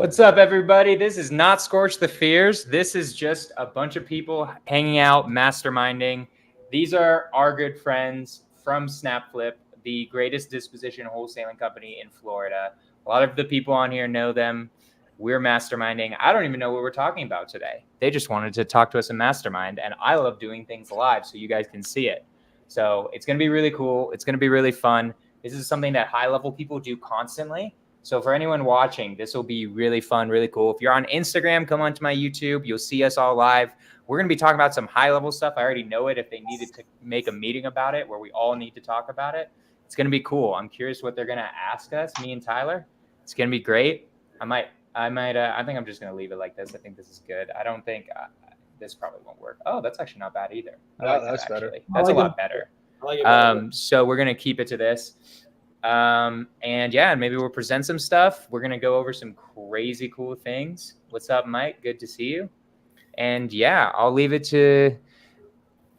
What's up, everybody? This is not Scorch the Fears. This is just a bunch of people hanging out, masterminding. These are our good friends from SnapFlip, the greatest disposition wholesaling company in Florida. A lot of the people on here know them. We're masterminding. I don't even know what we're talking about today. They just wanted to talk to us in mastermind, and I love doing things live so you guys can see it. So it's going to be really cool. It's going to be really fun. This is something that high-level people do constantly. So for anyone watching, this will be really fun, really cool. If you're on Instagram, come onto my YouTube. You'll see us all live. We're going to be talking about some high-level stuff. I already know it. If they needed to make a meeting about it where we all need to talk about it, it's going to be cool. I'm curious what they're going to ask us, me and Tyler. It's going to be great. I think I'm just going to leave it like this. I think this is good. I don't think this probably won't work. Oh, that's actually not bad either. That's better. That's a lot better. I like it better. So we're going to keep it to this. And maybe we'll present some stuff. We're going to go over some crazy cool things. What's up, Mike? Good to see you. And yeah, I'll leave it to,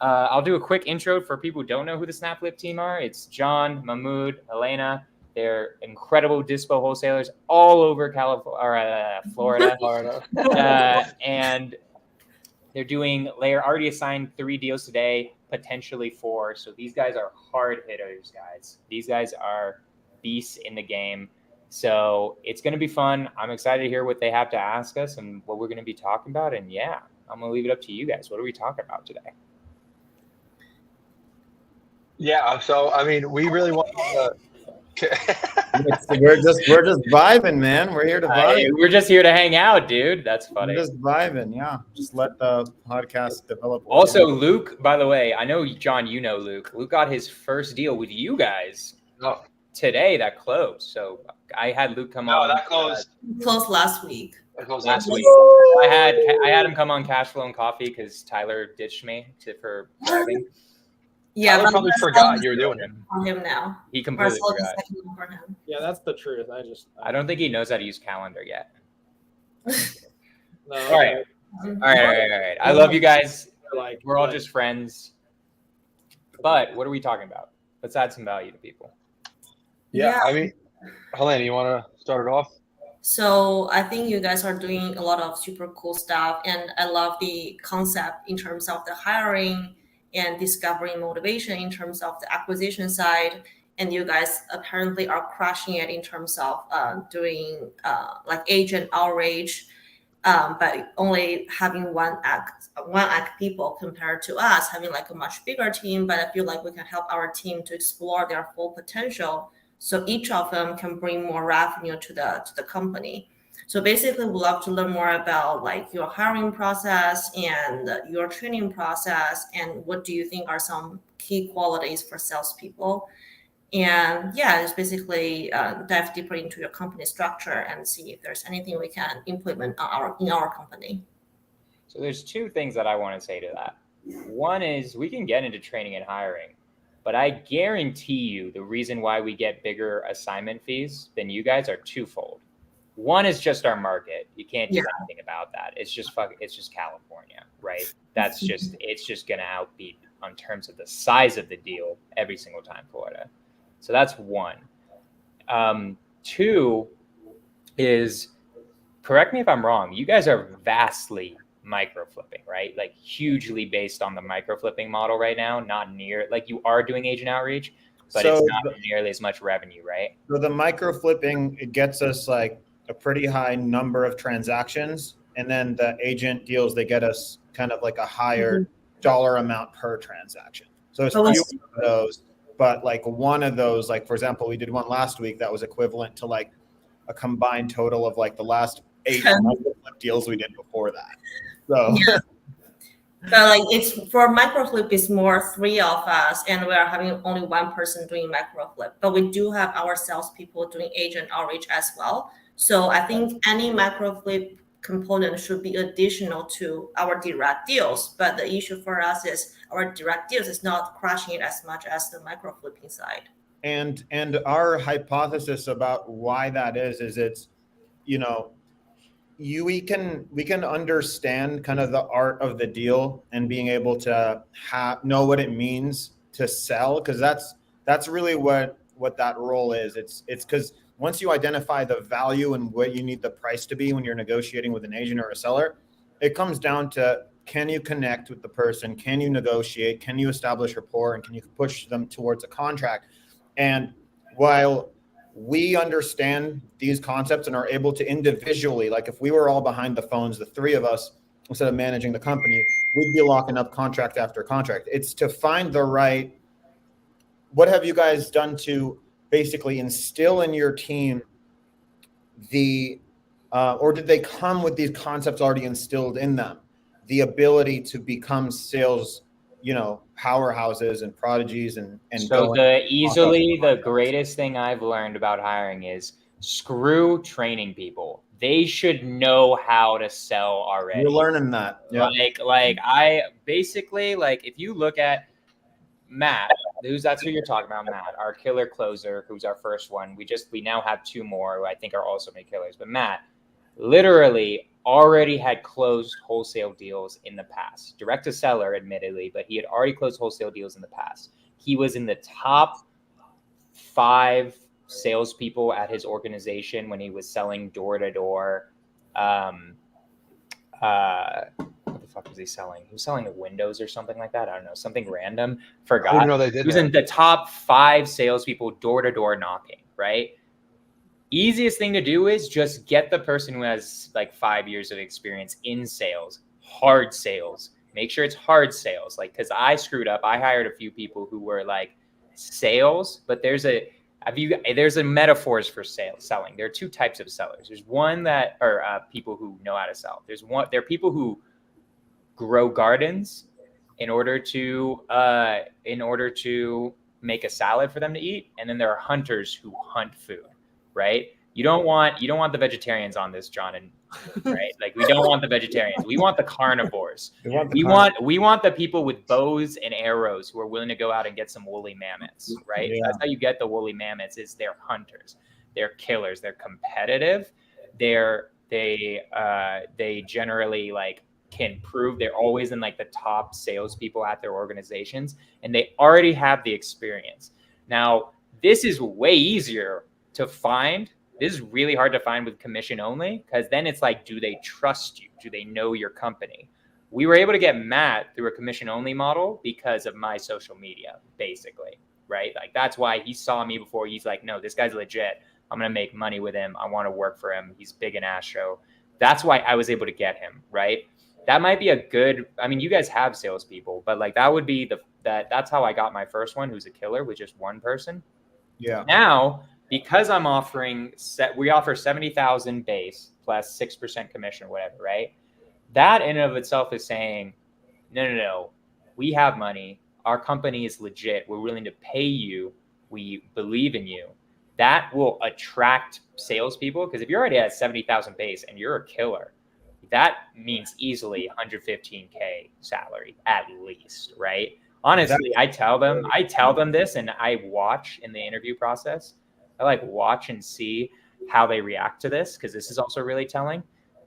I'll do a quick intro for people who don't know who the SnapFlip team are. It's John, Mahmoud, Elena. They're incredible dispo wholesalers all over Florida. And they're already assigned 3 deals today, potentially 4. So these guys are hard hitters, guys. These guys are beasts in the game. So it's going to be fun. I'm excited to hear what they have to ask us and what we're going to be talking about. And yeah, I'm going to leave it up to you guys. What are we talking about today? Yeah. So, I mean, we really want to. we're just vibing, man. We're here to vibe. We're just here to hang out, dude. That's funny. We're just vibing, yeah. Just let the podcast develop. Also, Luke, by the way, I know, John, you know Luke. Luke got his first deal with you guys today that closed. So I had Luke come on. No, that closed. Closed last week. Last week. I had him come on Cash Flow and Coffee because Tyler ditched me for driving. Yeah, I probably forgot you were doing it. On him now. He completely forgot. For him. Yeah, that's the truth. I don't think he knows how to use calendar yet. No, All right. I love you guys. We're all just friends. But what are we talking about? Let's add some value to people. Yeah. I mean, Helena, you want to start it off? So I think you guys are doing a lot of super cool stuff, and I love the concept in terms of the hiring and discovering motivation in terms of the acquisition side. And you guys apparently are crushing it in terms of doing like agent outreach, but only having one act people compared to us having like a much bigger team. But I feel like we can help our team to explore their full potential, so each of them can bring more revenue to the company. So basically, we'd love to learn more about like your hiring process and your training process, and what do you think are some key qualities for salespeople. And yeah, it's basically dive deeper into your company structure and see if there's anything we can implement in our company. So there's 2 things that I want to say to that. One is we can get into training and hiring, but I guarantee you the reason why we get bigger assignment fees than you guys are twofold. One is just our market. You can't do anything about that. It's just California, right? It's just going to outbeat on terms of the size of the deal every single time Florida. So that's one. 2 is, correct me if I'm wrong, you guys are vastly micro flipping, right? Like hugely based on the micro flipping model right now, not near, like you are doing agent outreach, but it's not nearly as much revenue, right? So the micro flipping, it gets us like a pretty high number of transactions. And then the agent deals, they get us kind of like a higher dollar amount per transaction. So it's few of those, but like one of those, like for example, we did one last week that was equivalent to like a combined total of like the last 8 micro flip deals we did before that. So So like it's for microflip is more 3 of us, and we are having only 1 person doing microflip, but we do have our salespeople doing agent outreach as well. So I think any microflip component should be additional to our direct deals. But the issue for us is our direct deals is not crushing it as much as the microflipping side. And our hypothesis about why that is it's, we can understand kind of the art of the deal and being able to know what it means to sell, because that's really what that role is. It's because once you identify the value and what you need the price to be when you're negotiating with an agent or a seller, it comes down to, can you connect with the person? Can you negotiate? Can you establish rapport? And can you push them towards a contract? And while we understand these concepts and are able to individually, like if we were all behind the phones, the three of us, instead of managing the company, we'd be locking up contract after contract. It's to find the right, what have you guys done to basically instill in your team the, or did they come with these concepts already instilled in them? The ability to become sales, powerhouses and prodigies and so the greatest thing I've learned about hiring is screw training people. They should know how to sell already. You're learning that. Yeah. Like I basically, like, if you look at Matt, that's who you're talking about, Matt, our killer closer, who's our first one. We now have two more who I think are also made killers. But Matt literally already had closed wholesale deals in the past. Direct to seller, admittedly, but he had already closed wholesale deals in the past. He was in the top 5 salespeople at his organization when he was selling door to door. What the fuck was he selling? He was selling windows or something like that. I don't know, something random. Forgot. I didn't know they did. He was in the top 5 salespeople door to door knocking. Right. Easiest thing to do is just get the person who has like 5 years of experience in sales, hard sales. Make sure it's hard sales. Like, because I screwed up. I hired a few people who were like sales, but there's a metaphors for selling. There are 2 types of sellers. There's one that are people who know how to sell. There are people who grow gardens in order to make a salad for them to eat, and then there are hunters who hunt food. Right? You don't want the vegetarians on this, John, and right? Like, we don't want the vegetarians. We want the carnivores. We want the people with bows and arrows who are willing to go out and get some woolly mammoths, right? Yeah. That's how you get the woolly mammoths. Is they're hunters, they're killers, they're competitive, they generally like can prove they're always in like the top salespeople at their organizations, and they already have the experience. Now, this is way easier to find. This is really hard to find with commission only, because then it's like, do they trust you? Do they know your company? We were able to get Matt through a commission only model because of my social media, basically, right? Like, that's why he saw me before. He's like, no, this guy's legit. I'm going to make money with him. I want to work for him. He's big in Astro. That's why I was able to get him, right? That might be a good, I mean, you guys have salespeople, but like that would be that's how I got my first one, who's a killer, with just one person. Yeah. Now, because I'm we offer 70,000 base plus 6% commission or whatever, right? That in and of itself is saying, no, we have money. Our company is legit. We're willing to pay you. We believe in you. That will attract salespeople, because if you're already at 70,000 base and you're a killer, that means easily 115K salary at least, right? Honestly, I tell them this, and I watch in the interview process. I like watch and see how they react to this, because this is also really telling.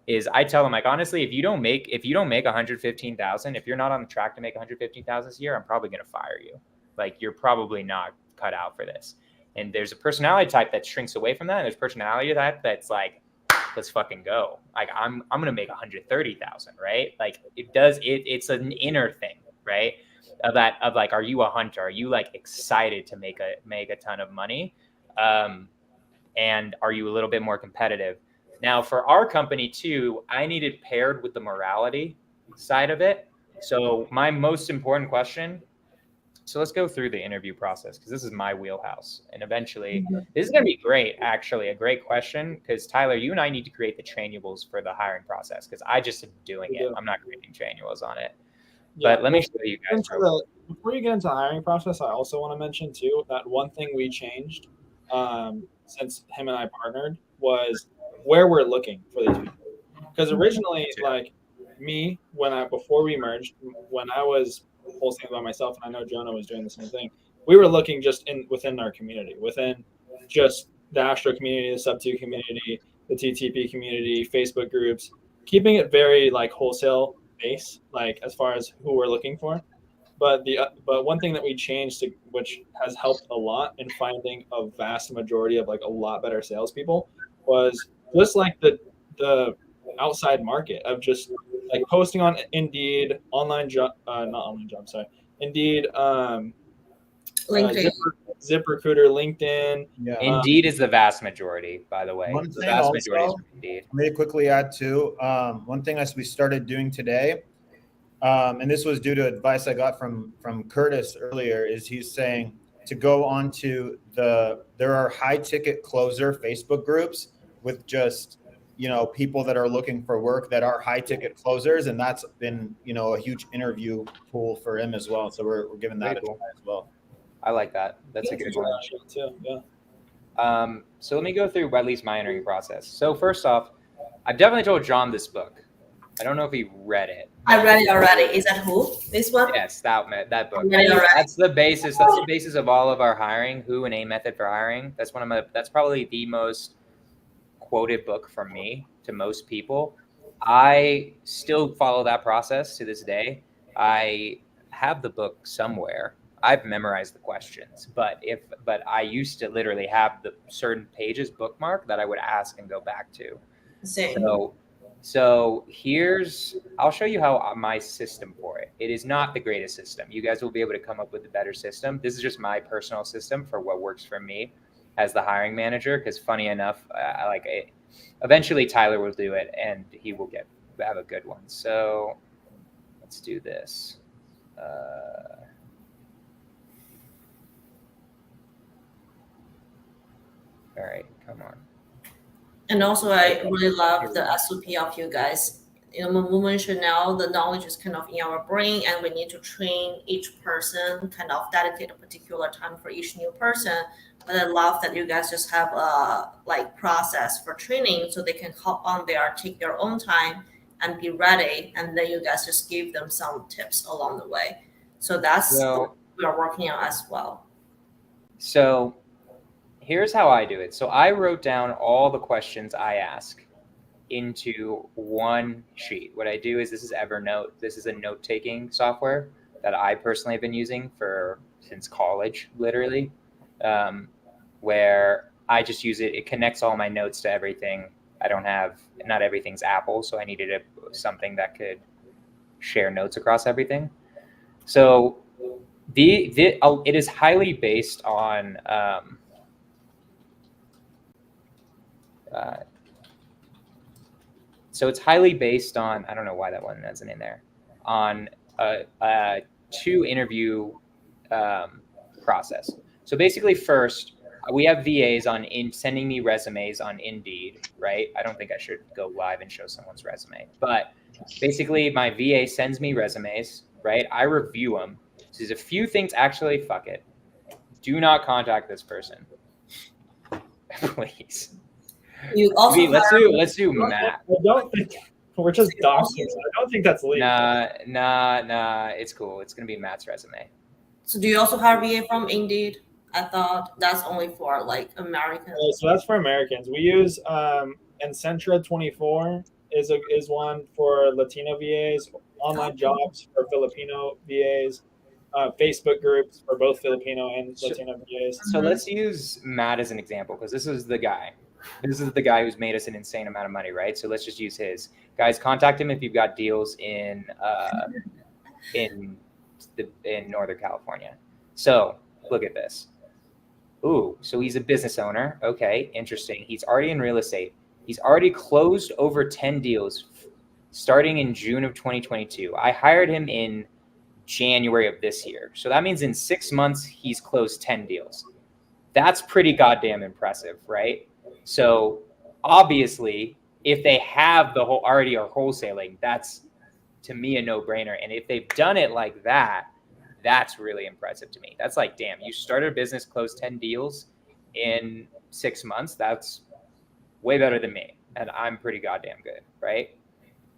Is I tell them, like, honestly, if you don't make 115,000, if you're not on track to make 115,000 this year, I'm probably going to fire you. Like, you're probably not cut out for this. And there's a personality type that shrinks away from that, and there's personality type that's like, let's fucking go. Like, I'm going to make 130,000, right? Like, it's an inner thing, right? Of like, are you a hunter? Are you like excited to make a ton of money? And are you a little bit more competitive? Now, for our company too, I needed paired with the morality side of it. So my most important question, so let's go through the interview process, because this is my wheelhouse. And eventually, this is going to be great, actually, a great question, because Tyler, you and I need to create the trainables for the hiring process, because I just am doing it. I'm not creating trainables on it. Yeah, but let me show you guys. Before you get into the hiring process, I also want to mention too that one thing we changed since him and I partnered was where we're looking for these people. Because originally, like me, before we merged, when I was wholesaling by myself, and I know Jonah was doing the same thing, we were looking just within our community, within just the Astro community, the Sub2 community, the TTP community, Facebook groups, keeping it very like wholesale base, like as far as who we're looking for. But one thing that we changed, which has helped a lot in finding a vast majority of like a lot better salespeople, was just like the outside market of just like posting on Indeed, online job, not online job, sorry, Indeed, LinkedIn. ZipRecruiter, LinkedIn. Yeah. Indeed is the vast majority, by the way. One The thing vast majority is also, Indeed. let me quickly add too. One thing as we started doing today, and this was due to advice I got from Curtis earlier, is he's saying to go onto there are high ticket closer Facebook groups with just, you know, people that are looking for work that are high ticket closers, and that's been, you know, a huge interview pool for him as well. So we're giving that a try as well. I like that. That's a good one. Too. Yeah. So let me go through at least my interview process. So first off, I've definitely told John this book. I don't know if he read it. I read it already. Is that who? This one? Yes, that book. I read it already. That's the basis. That's the basis of all of our hiring. Who and A method for hiring. That's that's probably the most quoted book from me to most people. I still follow that process to this day. I have the book somewhere. I've memorized the questions, but I used to literally have the certain pages bookmarked that I would ask and go back to. Same. So I'll show you how my system for it. It is not the greatest system. You guys will be able to come up with a better system. This is just my personal system for what works for me as the hiring manager. Because funny enough, I like it. Eventually Tyler will do it and he will have a good one. So let's do this. All right, come on. And also, I really love the SOP of you guys. You know, women should know the knowledge is kind of in our brain, and we need to train each person, kind of dedicate a particular time for each new person. But I love that you guys just have a like process for training, so they can hop on there, take their own time, and be ready. And then you guys just give them some tips along the way. So that's what we are working on as well. So here's how I do it. So I wrote down all the questions I ask into one sheet. What I do is this is Evernote. This is a note-taking software that I personally have been using since college, literally, where I just use it. It connects all my notes to everything. Not everything's Apple, so I needed something that could share notes across everything. So it is highly based on so it's highly based on, I don't know why that one isn't in there, on a 2 interview process. So basically first, we have VAs sending me resumes on Indeed, right? I don't think I should go live and show someone's resume. But basically my VA sends me resumes, right? I review them. So there's a few things, actually, fuck it. Do not contact this person. Please. You also let's do Matt. I don't think we're just doxing. I don't think that's legal. Nah. It's cool. It's gonna be Matt's resume. So do you also hire VA from Indeed? I thought that's only for like Americans. So that's for Americans. We use Encentra 24 is one for Latino VAs, online jobs for Filipino VAs, Facebook groups for both Filipino and Latino VAs. So let's use Matt as an example because this is the guy. This is the guy who's made us an insane amount of money, right? So let's just use his. Guys, contact him if you've got deals in Northern California. So look at this. Ooh, so he's a business owner. Okay, interesting. He's already in real estate. He's already closed over 10 deals starting in June of 2022. I hired him in January of this year. So that means in 6 months, he's closed 10 deals. That's pretty goddamn impressive, right? So obviously, if they have already are wholesaling, that's to me a no-brainer. And if they've done it like that, that's really impressive to me. That's like, damn, you started a business, closed 10 deals in 6 months. That's way better than me. And I'm pretty goddamn good, right?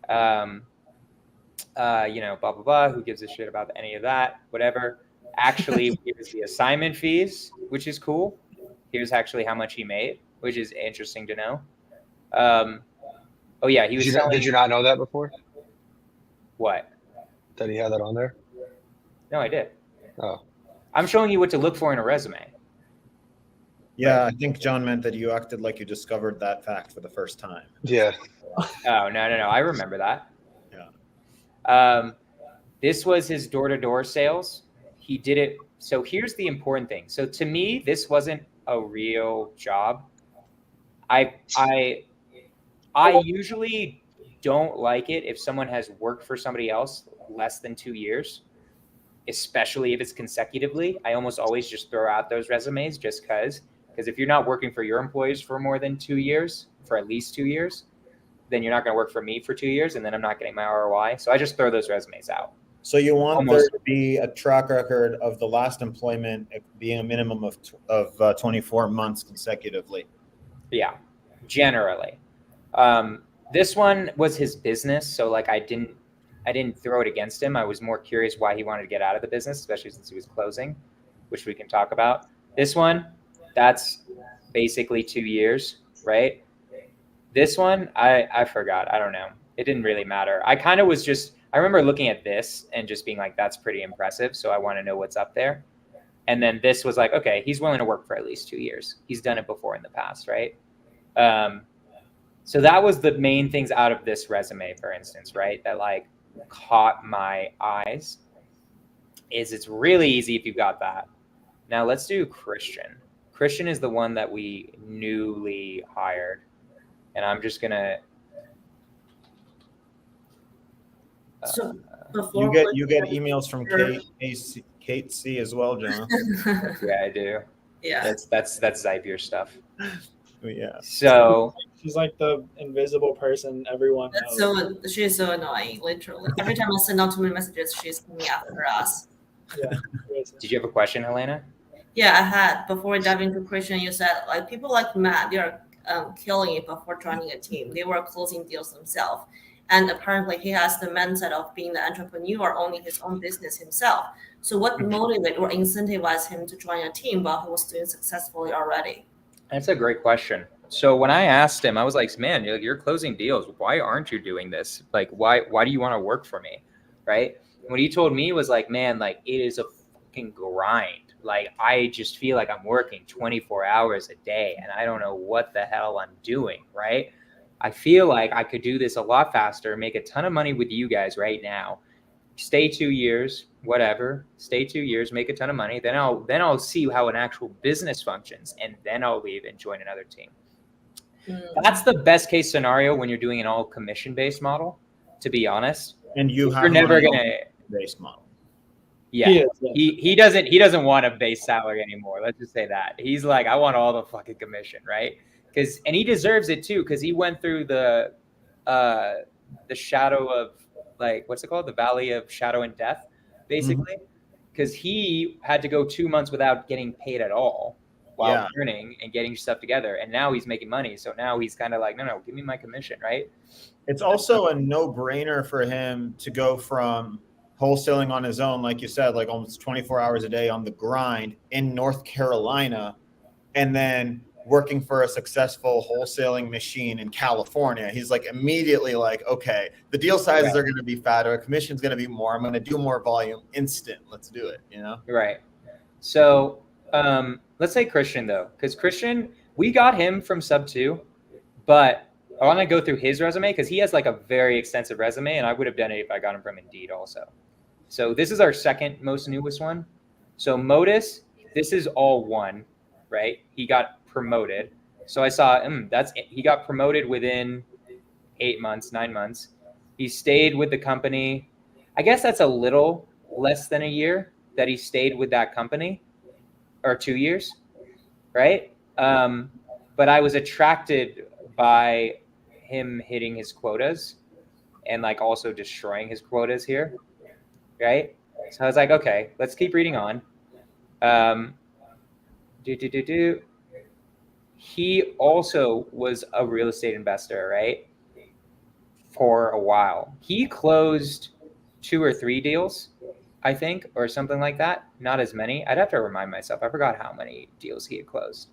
Blah, blah, blah. Who gives a shit about any of that? Whatever. Actually, here's the assignment fees, which is cool. Here's actually how much he made, which is interesting to know. He was Did you not know that before? What? That he had that on there? No, I did. Oh, I'm showing you what to look for in a resume. Yeah, I think John meant that you acted like you discovered that fact for the first time. yeah. Oh, no. I remember that. Yeah. This was his door-to-door sales. He did it. So here's the important thing. So to me, this wasn't a real job. I usually don't like it if someone has worked for somebody else less than 2 years, especially if it's consecutively. I almost always just throw out those resumes just because if you're not working for your employees for more than 2 years, for at least 2 years, then you're not going to work for me for 2 years, and then I'm not getting my ROI. So I just throw those resumes out. So you want Almost. there to be a track record of the last employment being a minimum of 24 months consecutively. Yeah, generally. This one was his business, so like I didn't throw it against him. I was more curious why he wanted to get out of the business, especially since he was closing, which we can talk about. This one, that's basically 2 years, right? This one, I forgot. I don't know. It didn't really matter. I kind of was just, I remember looking at this and just being like, that's pretty impressive. So I want to know what's up there. And then this was like, okay, he's willing to work for at least 2 years. He's done it before in the past, right? So that was the main things out of this resume, for instance, right? That like caught my eyes. Is it's really easy if you got that. Now let's do Christian. Christian is the one that we newly hired. And I'm just gonna. So You get emails from Kate C as well, John. Yeah, I do. Yeah. That's Zapier stuff. Yeah. So she's like the invisible person everyone knows. She's so annoying, literally. Every time I send out too many messages, she's coming after us. Yeah. Did you have a question, Helena? Yeah, I had. Before we dive into Christian, you said like people like Matt, they are killing it before joining a team. They were closing deals themselves. And apparently he has the mindset of being the entrepreneur, owning his own business himself. So what motivated or incentivized him to join a team while he was doing successfully already? That's a great question. So when I asked him, I was like, man, you're closing deals. Why aren't you doing this? Like, why do you want to work for me? Right? And what he told me was like, man, like it is a fucking grind. Like, I just feel like I'm working 24 hours a day and I don't know what the hell I'm doing. Right? I feel like I could do this a lot faster, make a ton of money with you guys right now. Stay 2 years, whatever. Stay 2 years, make a ton of money. Then I'll see how an actual business functions, and then I'll leave and join another team. That's the best case scenario when you're doing an all commission based model, to be honest. And you're never gonna based model. Yeah, he doesn't want a base salary anymore. Let's just say that. He's like, I want all the fucking commission, right? And he deserves it too, because he went through the shadow of, like, what's it called? The valley of shadow and death, basically. Because he had to go 2 months without getting paid at all while earning and getting stuff together. And now he's making money. So now he's kind of like, no, give me my commission, right? It's also a no-brainer for him to go from wholesaling on his own, like you said, like almost 24 hours a day on the grind in North Carolina, and then working for a successful wholesaling machine in California. He's like immediately like, okay, the deal sizes are going to be fatter, commission's going to be more, I'm going to do more volume instant. Let's do it, you know? Right. So let's say Christian though, because Christian, we got him from sub 2, but I want to go through his resume because he has like a very extensive resume, and I would have done it if I got him from Indeed also. So this is our second most newest one. So Modus, this is all one, right? He got promoted. So I saw he got promoted within 8 months, 9 months. He stayed with the company. I guess that's a little less than a year that he stayed with that company, or 2 years, right? But I was attracted by him hitting his quotas and like also destroying his quotas here, right? So I was like, okay, let's keep reading on. He also was a real estate investor, right? For a while. He closed 2 or 3 deals, I think, or something like that. Not as many. I'd have to remind myself. I forgot how many deals he had closed.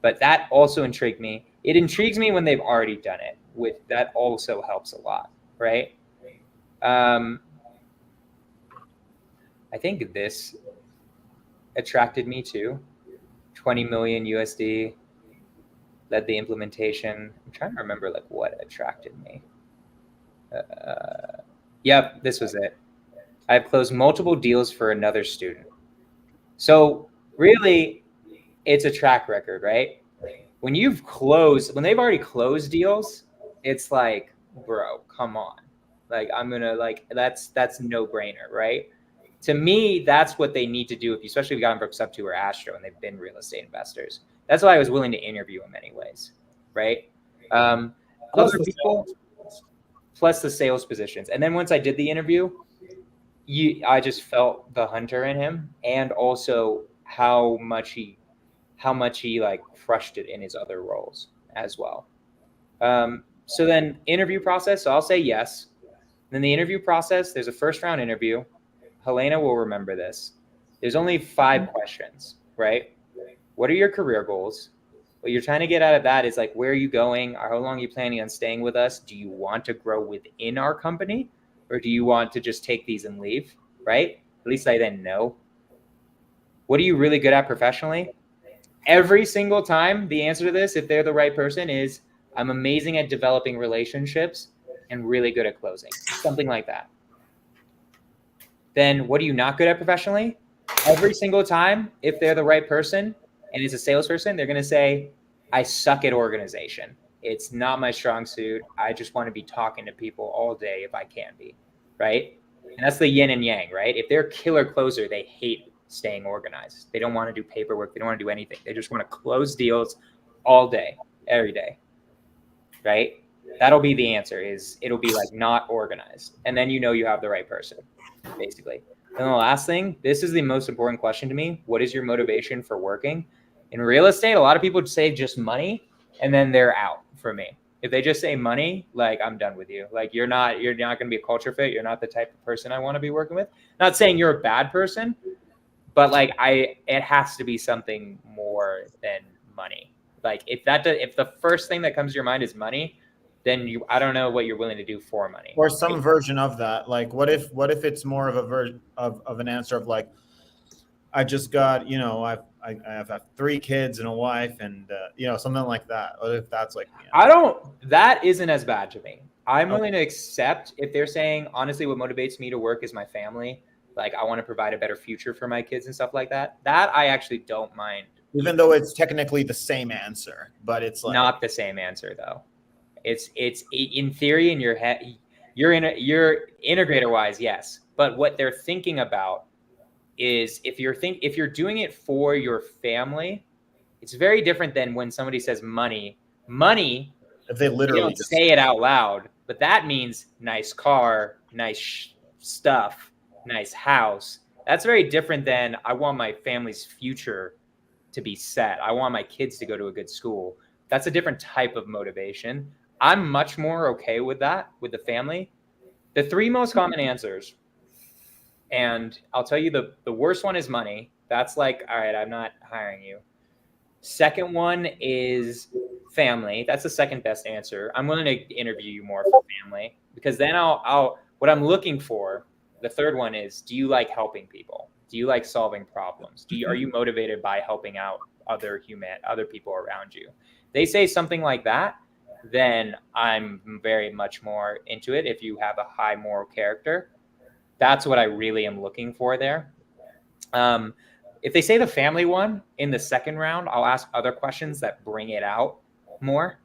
But that also intrigued me. It intrigues me when they've already done it. That also helps a lot, right? I think this attracted me too. 20 million USD, led the implementation. I'm trying to remember like what attracted me. Yep, this was it. I've closed multiple deals for another student. So really, it's a track record, right? When when they've already closed deals, it's like, bro, come on. Like, I'm gonna like, that's no brainer, right? To me, that's what they need to do, especially if you got them from Sub 2 or Astro and they've been real estate investors. That's why I was willing to interview them anyways, right? Other people, plus the sales positions. And then once I did the interview, I just felt the hunter in him, and also how much he like crushed it in his other roles as well. So then interview process. So I'll say yes. Then the interview process, there's a first round interview. Helena will remember this. There's only 5 questions, right? What are your career goals? What you're trying to get out of that is like, where are you going? How long are you planning on staying with us? Do you want to grow within our company? Or do you want to just take these and leave, right? At least I then know. What are you really good at professionally? Every single time, the answer to this, if they're the right person, is I'm amazing at developing relationships and really good at closing, something like that. Then what are you not good at professionally? Every single time, if they're the right person and it's a salesperson, they're going to say, I suck at organization. It's not my strong suit. I just want to be talking to people all day if I can be, right? And that's the yin and yang, right? If they're a killer closer, they hate staying organized. They don't want to do paperwork. They don't want to do anything. They just want to close deals all day, every day, right? That'll be the answer. It'll be like not organized. And then you have the right person, basically. And the last thing, this is the most important question to me. What is your motivation for working? In real estate, a lot of people say just money, and then they're out for me. If they just say money, like, I'm done with you. Like, you're not going to be a culture fit. You're not the type of person I want to be working with. Not saying you're a bad person, but like it has to be something more than money. Like if the first thing that comes to your mind is money, then I don't know what you're willing to do for money. Or some version of that. Like, what if it's more of a version of an answer of like, I just got, I have 3 kids and a wife, and something like that. What if that's like, that isn't as bad to me. I'm willing to accept if they're saying, honestly, what motivates me to work is my family. Like, I want to provide a better future for my kids and stuff like that. That I actually don't mind. Even though it's technically the same answer, but it's like not the same answer though. It's in theory in your head, you're integrator wise, yes. But what they're thinking about is if you're doing it for your family, it's very different than when somebody says money. Money, if they literally don't say it out loud, but that means nice car, nice stuff, nice house. That's very different than I want my family's future to be set. I want my kids to go to a good school. That's a different type of motivation. I'm much more okay with that, with the family. The 3 most common answers, and I'll tell you the worst one is money. That's like, all right, I'm not hiring you. Second one is family. That's the second best answer. I'm willing to interview you more for family, because then what I'm looking for, the third one is, do you like helping people? Do you like solving problems? Are you motivated by helping out other people around you? They say something like that, then I'm very much more into it. If you have a high moral character, that's what I really am looking for there. If they say the family one in the second round, I'll ask other questions that bring it out more.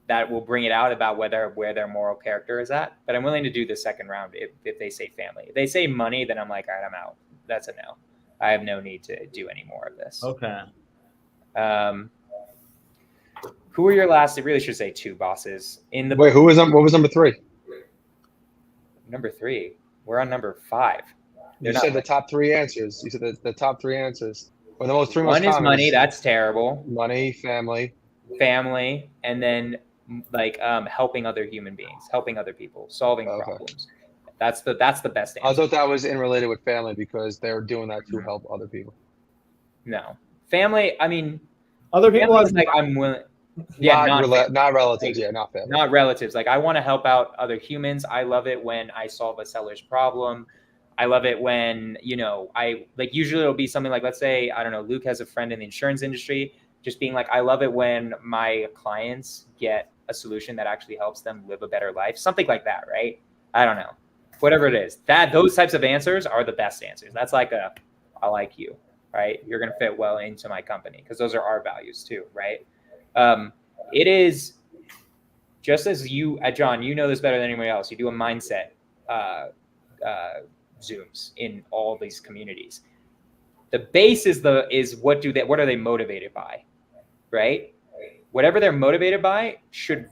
That will bring it out about where their moral character is at. But I'm willing to do the second round if they say family. If they say money, then I'm like, all right, I'm out. That's a no. I have no need to do any more of this. Okay. Who were your last? It really should say 2 bosses. Wait, what was number 3? Number 3. We're on number 5. You said the top 3 answers. You said the top 3 answers. Well, the most 3 most one is common money. That's terrible. Money, family, and then like helping other human beings, helping other people, solving problems. That's the best answer. I thought that was in related with family because they're doing that to help other people. No, family. I mean, other people is like I'm willing. Yeah, not relatives. Yeah, not family. Not relatives. Like I want to help out other humans. I love it when I solve a seller's problem. I love it when, I like, usually it'll be something like, let's say, I don't know, Luke has a friend in the insurance industry, just being like, I love it when my clients get a solution that actually helps them live a better life, something like that, right? I don't know, whatever it is, those types of answers are the best answers. That's like I like you, right? You're going to fit well into my company, because those are our values too, right? It is just as you, John, you know this better than anybody else. You do a mindset Zooms in all these communities. The base is what are they motivated by, right? Whatever they're motivated by should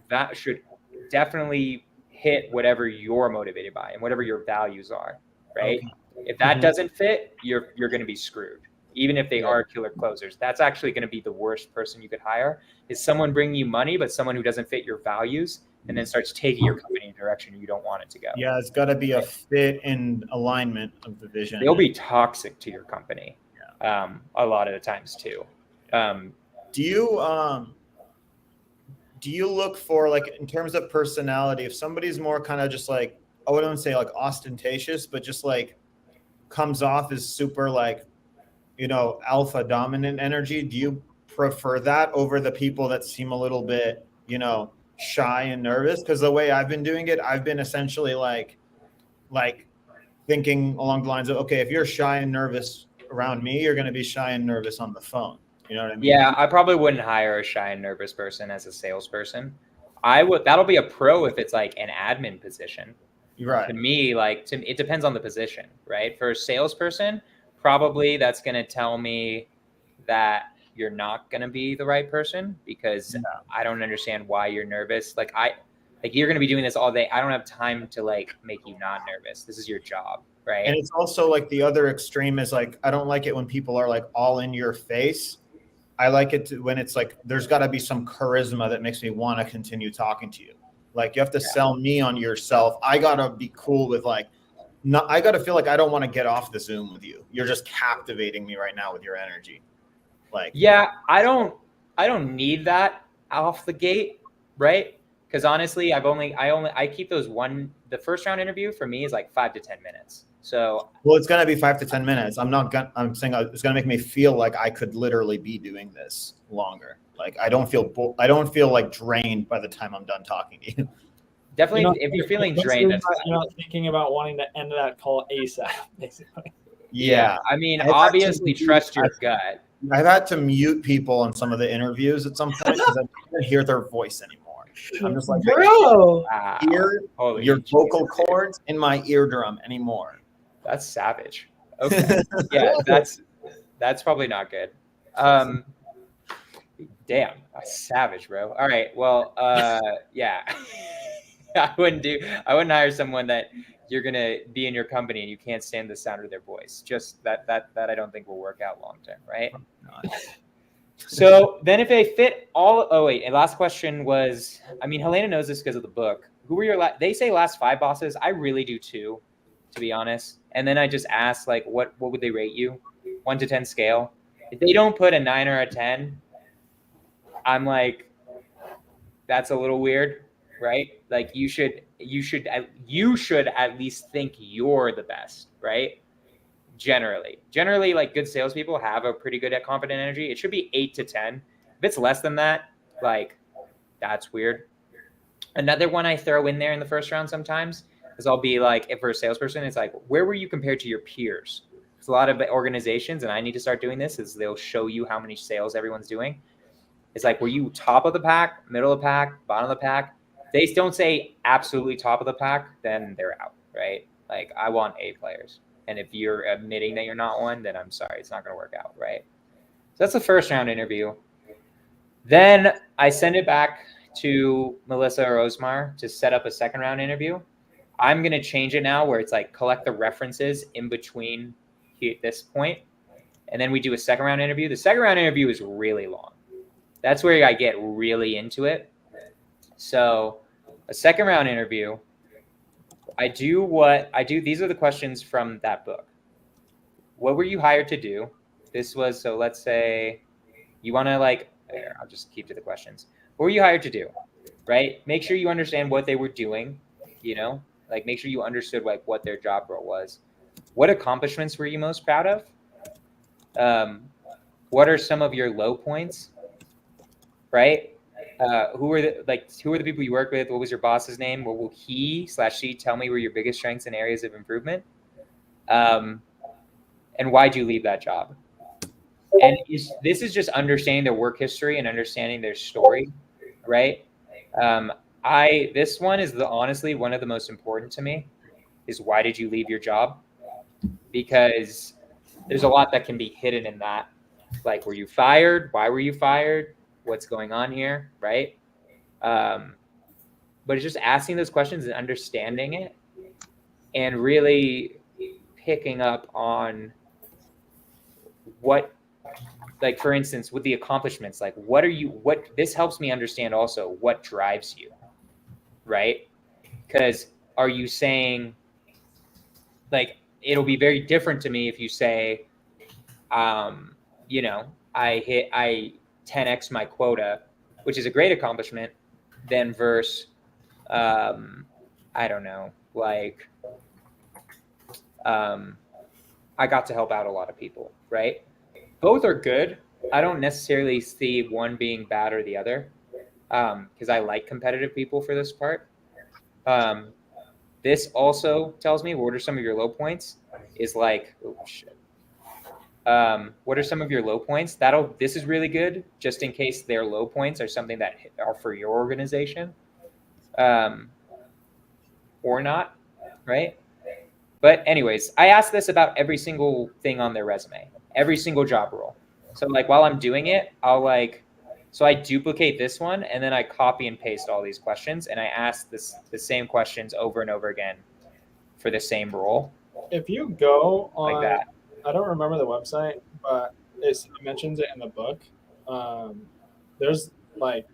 definitely hit whatever you're motivated by and whatever your values are, right? Okay. If that doesn't fit, you're going to be screwed. Even if they are killer closers, that's actually going to be the worst person you could hire, is someone bringing you money, but someone who doesn't fit your values and then starts taking your company in a direction you don't want it to go. Yeah, it's got to be a fit and alignment of the vision. They'll be toxic to your company a lot of the times too. Do you look for, like, in terms of personality, if somebody's more kind of just like, I wouldn't say like ostentatious, but just like comes off as super like, alpha dominant energy, do you prefer that over the people that seem a little bit, shy and nervous? Because the way I've been doing it, I've been essentially like thinking along the lines of, okay, if you're shy and nervous around me, you're going to be shy and nervous on the phone. You know what I mean? Yeah, I probably wouldn't hire a shy and nervous person as a salesperson. That'll be a pro if it's like an admin position. Right. To me, it depends on the position, right? For a salesperson, probably that's going to tell me that you're not going to be the right person, because I don't understand why you're nervous. You're going to be doing this all day. I don't have time to make you not nervous. This is your job, right? And it's also like the other extreme is like, I don't like it when people are like all in your face. I like it when it's like, there's got to be some charisma that makes me want to continue talking to you. Like, you have to sell me on yourself. I got to be cool with I got to feel like I don't want to get off the Zoom with you. You're just captivating me right now with your energy. I don't need that off the gate, right? Because honestly, I keep the first round interview for me is like 5 to 10 minutes. So, well, it's going to be 5 to 10 minutes. I'm saying it's going to make me feel like I could literally be doing this longer. Like, I don't feel like drained by the time I'm done talking to you. Definitely, if you're feeling drained, you're not thinking about wanting to end that call ASAP, basically. Yeah. I mean, obviously, trust your gut. I've had to mute people on some of the interviews at some point because I can't hear their voice anymore. I'm just like, bro, hear your vocal cords in my eardrum anymore. That's savage. Okay. Yeah, that's probably not good. Damn, savage, bro. All right. Well, yeah. I wouldn't hire someone that you're gonna be in your company and you can't stand the sound of their voice. Just that I don't think will work out long term, right? So then, if they fit all, and last question was, I mean, Helena knows this because of the book. Who were your they say last 5 bosses? I really do too, to be honest. And then I just asked, like, what would they rate you, 1 to 10 scale? If they don't put a 9 or a 10, I'm like, that's a little weird. Right? Like, you should at least think you're the best, right? Generally, like, good salespeople have a pretty good at confident energy. It should be 8 to 10. If it's less than that, like, that's weird. Another one I throw in there in the first round sometimes is I'll be like, if for a salesperson, it's like, where were you compared to your peers? There's a lot of organizations, and I need to start doing this, is they'll show you how many sales everyone's doing. It's like, were you top of the pack, middle of the pack, bottom of the pack? They don't say absolutely top of the pack, then they're out, right? Like, I want A players. And if you're admitting that you're not one, then I'm sorry, it's not going to work out, right? So that's the first round interview. Then I send it back to Melissa or Osmar to set up a second round interview. I'm going to change it now where it's like collect the references in between this point. And then we do a second round interview. The second round interview is really long. That's where I get really into it. So a second round interview, these are the questions from that book. What were you hired to do? So let's say you want to I'll just keep to the questions. What were you hired to do, right? Make sure you understand what they were doing, make sure you understood what their job role was. What accomplishments were you most proud of? What are some of your low points? Right? Who are the people you work with? What was your boss's name? What will he/she tell me were your biggest strengths and areas of improvement? And why'd you leave that job? And this is just understanding their work history and understanding their story, right? This one is honestly one of the most important to me, is why did you leave your job? Because there's a lot that can be hidden in that. Like, were you fired? Why were you fired? What's going on here, right? But it's just asking those questions and understanding it and really picking up on what, like, for instance, with the accomplishments, like, this helps me understand also what drives you, right? Because are you saying, like, it'll be very different to me if you say, I 10x my quota, which is a great accomplishment, than versus, I don't know, like, I got to help out a lot of people, right? Both are good. I don't necessarily see one being bad or the other, because I like competitive people for this part. This also tells me what are some of your low points. Is like, oh shit. What are some of your low points? This is really good, just in case their low points are something that are for your organization, or not, right? But anyways, I ask this about every single thing on their resume, every single job role. So like while I'm doing it, so I duplicate this one and then I copy and paste all these questions and I ask the same questions over and over again for the same role. If you go on, like that. I don't remember the website, but it mentions it in the book. There's like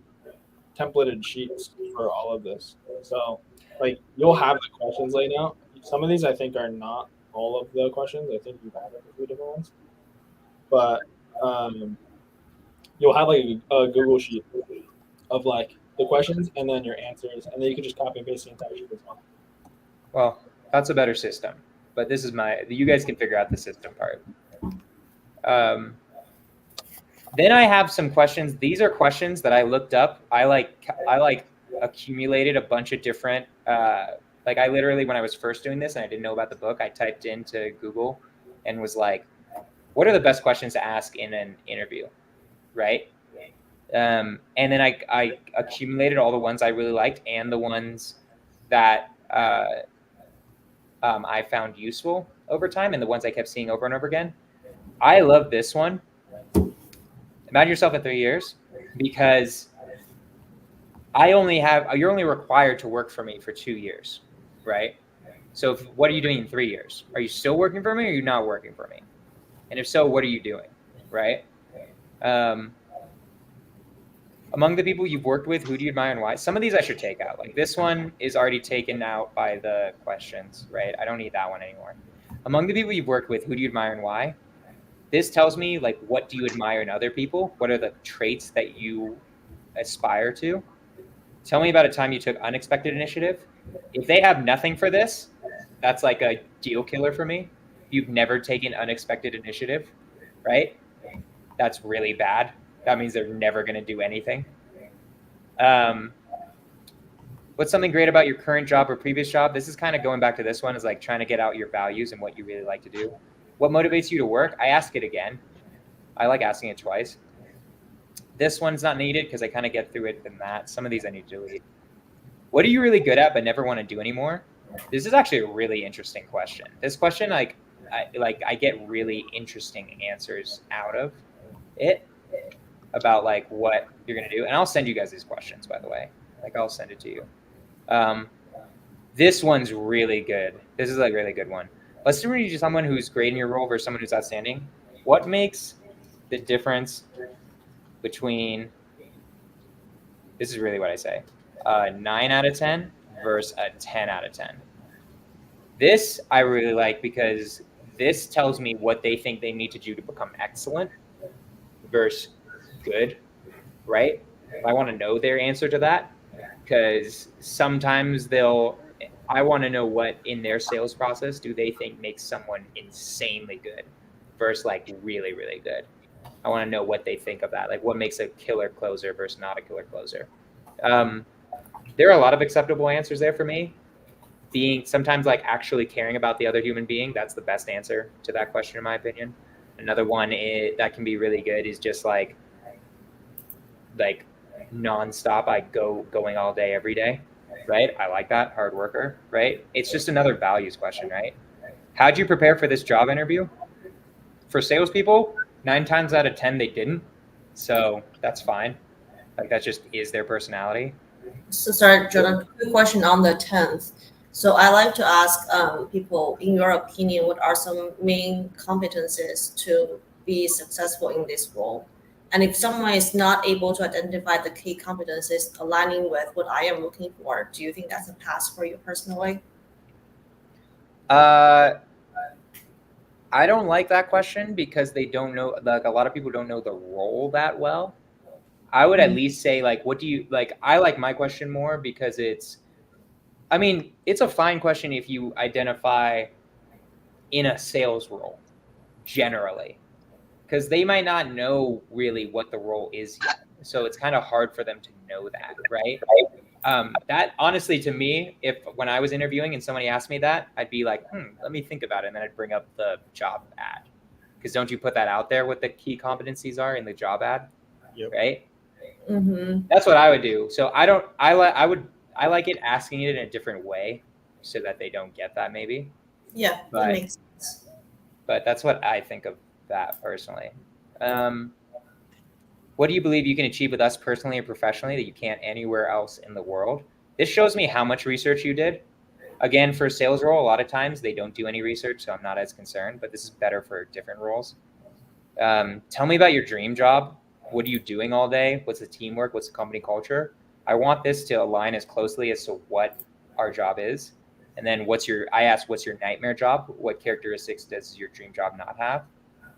templated sheets for all of this. So like you'll have the questions laid out. Some of these I think are not all of the questions. I think you've added a few different ones. But you'll have like a Google sheet of like the questions and then your answers, and then you can just copy and paste the entire sheet as well. Well, that's a better system, but this is you guys can figure out the system part. Then I have some questions. These are questions that I looked up. I accumulated a bunch of different, like I literally, when I was first doing this and I didn't know about the book, I typed into Google and was like, what are the best questions to ask in an interview, right? And then I accumulated all the ones I really liked and the ones that I found useful over time and the ones I kept seeing over and over again. I love this one. Imagine yourself in 3 years, because you're only required to work for me for 2 years, right? So what are you doing in 3 years? Are you still working for me or are you not working for me? And if so, what are you doing, right? Among the people you've worked with, who do you admire and why? Some of these I should take out. Like this one is already taken out by the questions, right? I don't need that one anymore. Among the people you've worked with, who do you admire and why? This tells me, like, what do you admire in other people? What are the traits that you aspire to? Tell me about a time you took unexpected initiative. If they have nothing for this, that's like a deal killer for me. You've never taken unexpected initiative, right? That's really bad. That means they're never going to do anything. What's something great about your current job or previous job? This is kind of going back to this one, is like trying to get out your values and what you really like to do. What motivates you to work? I ask it again. I like asking it twice. This one's not needed because I kind of get through it than that. Some of these I need to delete. What are you really good at but never want to do anymore? This is actually a really interesting question. This question, I get really interesting answers out of it about like what you're gonna do. And I'll send you guys these questions, by the way. Like I'll send it to you. This one's really good. This is like a really good one. Let's do you someone who's great in your role versus someone who's outstanding. What makes the difference between, this is really what I say, a 9 out of 10 versus a 10 out of 10. This I really like because this tells me what they think they need to do to become excellent versus good, right? I want to know their answer to that, because sometimes I want to know what in their sales process do they think makes someone insanely good versus like really, really good. I want to know what they think of that. Like what makes a killer closer versus not a killer closer. There are a lot of acceptable answers there for me. Being sometimes like actually caring about the other human being, that's the best answer to that question in my opinion. Another one that can be really good is just like nonstop. Going all day every day, right? I like that. Hard worker, right? It's just another values question, right? How'd you prepare for this job interview? For salespeople, 9 times out of 10 they didn't, so that's fine. Like that just is their personality. So sorry, Jordan, quick question on the 10th. So I like to ask people, in your opinion, what are some main competencies to be successful in this role? And if someone is not able to identify the key competencies aligning with what I am looking for, do you think that's a pass for you personally? I don't like that question because they don't know, like a lot of people don't know the role that well. I would at least say like, what do you like? I like my question more because it's a fine question if you identify in a sales role generally, because they might not know really what the role is yet. So it's kind of hard for them to know that, right? That honestly, to me, if when I was interviewing and somebody asked me that, I'd be like, let me think about it. And then I'd bring up the job ad. Because don't you put that out there what the key competencies are in the job ad? Yep. Right? Mm-hmm. That's what I would do. So I like it asking it in a different way so that they don't get that maybe. Yeah, that makes sense. But that's what I think of that personally. What do you believe you can achieve with us personally and professionally that you can't anywhere else in the world? This shows me how much research you did. Again, for a sales role, a lot of times they don't do any research, so I'm not as concerned, but this is better for different roles. Tell me about your dream job. What are you doing all day? What's the teamwork? What's the company culture? I want this to align as closely as to what our job is. And then I asked, what's your nightmare job? What characteristics does your dream job not have?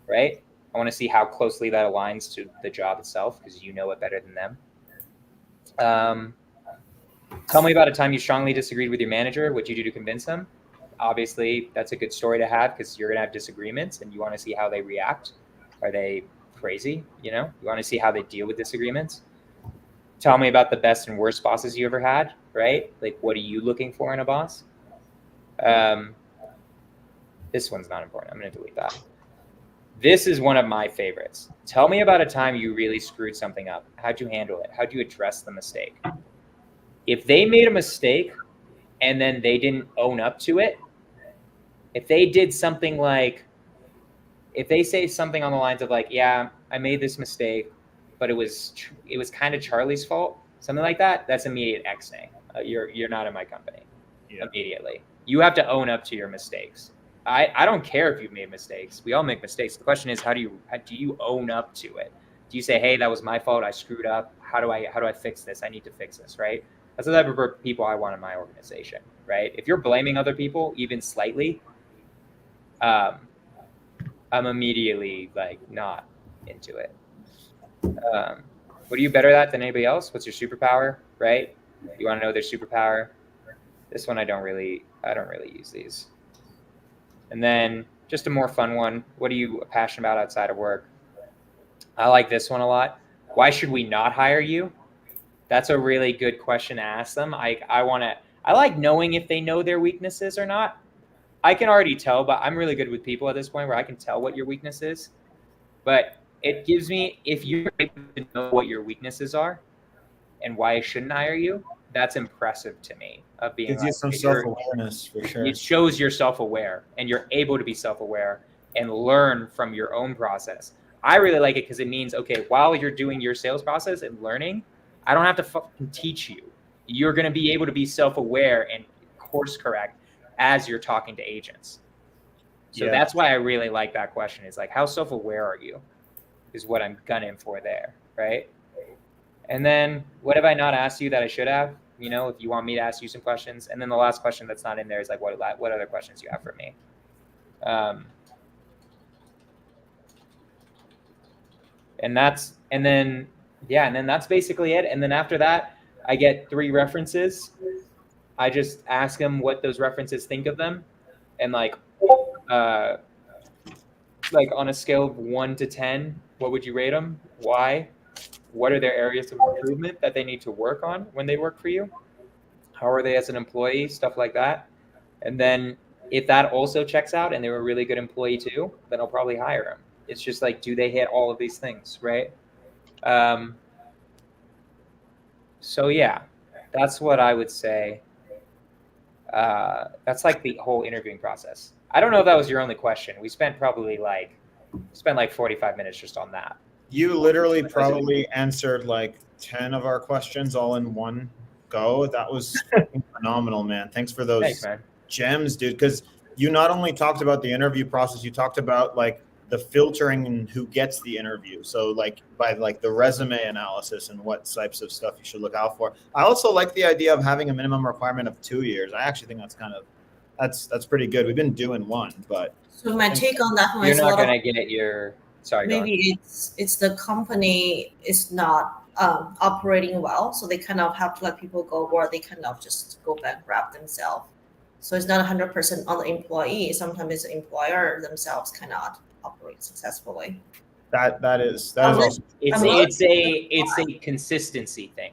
Right? I want to see how closely that aligns to the job itself because you know it better than them. Tell me about a time you strongly disagreed with your manager. What'd you do to convince them? Obviously, that's a good story to have because you're going to have disagreements and you want to see how they react. Are they crazy? You want to see how they deal with disagreements. Tell me about the best and worst bosses you ever had, right? Like, what are you looking for in a boss? This one's not important. I'm going to delete that. This is one of my favorites. Tell me about a time you really screwed something up. How'd you handle it? How'd you address the mistake? If they made a mistake and then they didn't own up to it, if they did something like, if they say something on the lines of like, yeah, I made this mistake, but it was kind of Charlie's fault, something like that, that's immediate X-nay. You're not in my company. Yeah. Immediately. You have to own up to your mistakes. I don't care if you've made mistakes. We all make mistakes. The question is, how do you own up to it? Do you say, hey, that was my fault. I screwed up. How do I fix this? I need to fix this, right? That's the type of people I want in my organization, right? If you're blaming other people, even slightly, I'm immediately like not into it. What are you better at than anybody else? What's your superpower, right? You want to know their superpower? This one I don't really use these. And then just a more fun one. What are you passionate about outside of work? I like this one a lot. Why should we not hire you? That's a really good question to ask them. I like knowing if they know their weaknesses or not. I can already tell, but I'm really good with people at this point where I can tell what your weakness is. But it gives me, if you're able to know what your weaknesses are and why I shouldn't hire you, that's impressive to me. Of being gives you some self-awareness for sure. It shows you're self-aware and you're able to be self-aware and learn from your own process. I really like it because it means, okay, while you're doing your sales process and learning, I don't have to fucking teach you. You're going to be able to be self-aware and course correct as you're talking to agents. So that's why I really like that question. Is like, how self-aware are you? Is what I'm gunning for there, right? And then what have I not asked you that I should have? If you want me to ask you some questions. And then the last question that's not in there is like, what other questions do you have for me? And then that's basically it. And then after that, I get 3 references. I just ask them what those references think of them, and like on a scale of 1 to 10, what would you rate them? Why? What are their areas of improvement that they need to work on when they work for you? How are they as an employee? Stuff like that. And then if that also checks out and they were a really good employee too, then I'll probably hire them. It's just like, do they hit all of these things, right? So yeah, that's what I would say. That's like the whole interviewing process. I don't know if that was your only question. We spent probably like 45 minutes just on that. You literally probably answered like 10 of our questions all in one go. That was phenomenal, man. Thanks for those gems, dude. Because you not only talked about the interview process, you talked about like the filtering and who gets the interview. So like by like the resume analysis and what types of stuff you should look out for. I also like the idea of having a minimum requirement of 2 years. I actually think that's pretty good. We've been doing one, but so my take on that one you're is not going to get your maybe it's the company is not operating well, so they kind of have to let people go, or they kind of just go bankrupt themselves. So it's not 100% on the employee. Sometimes it's the employer themselves cannot operate successfully. That is also it's a consistency thing.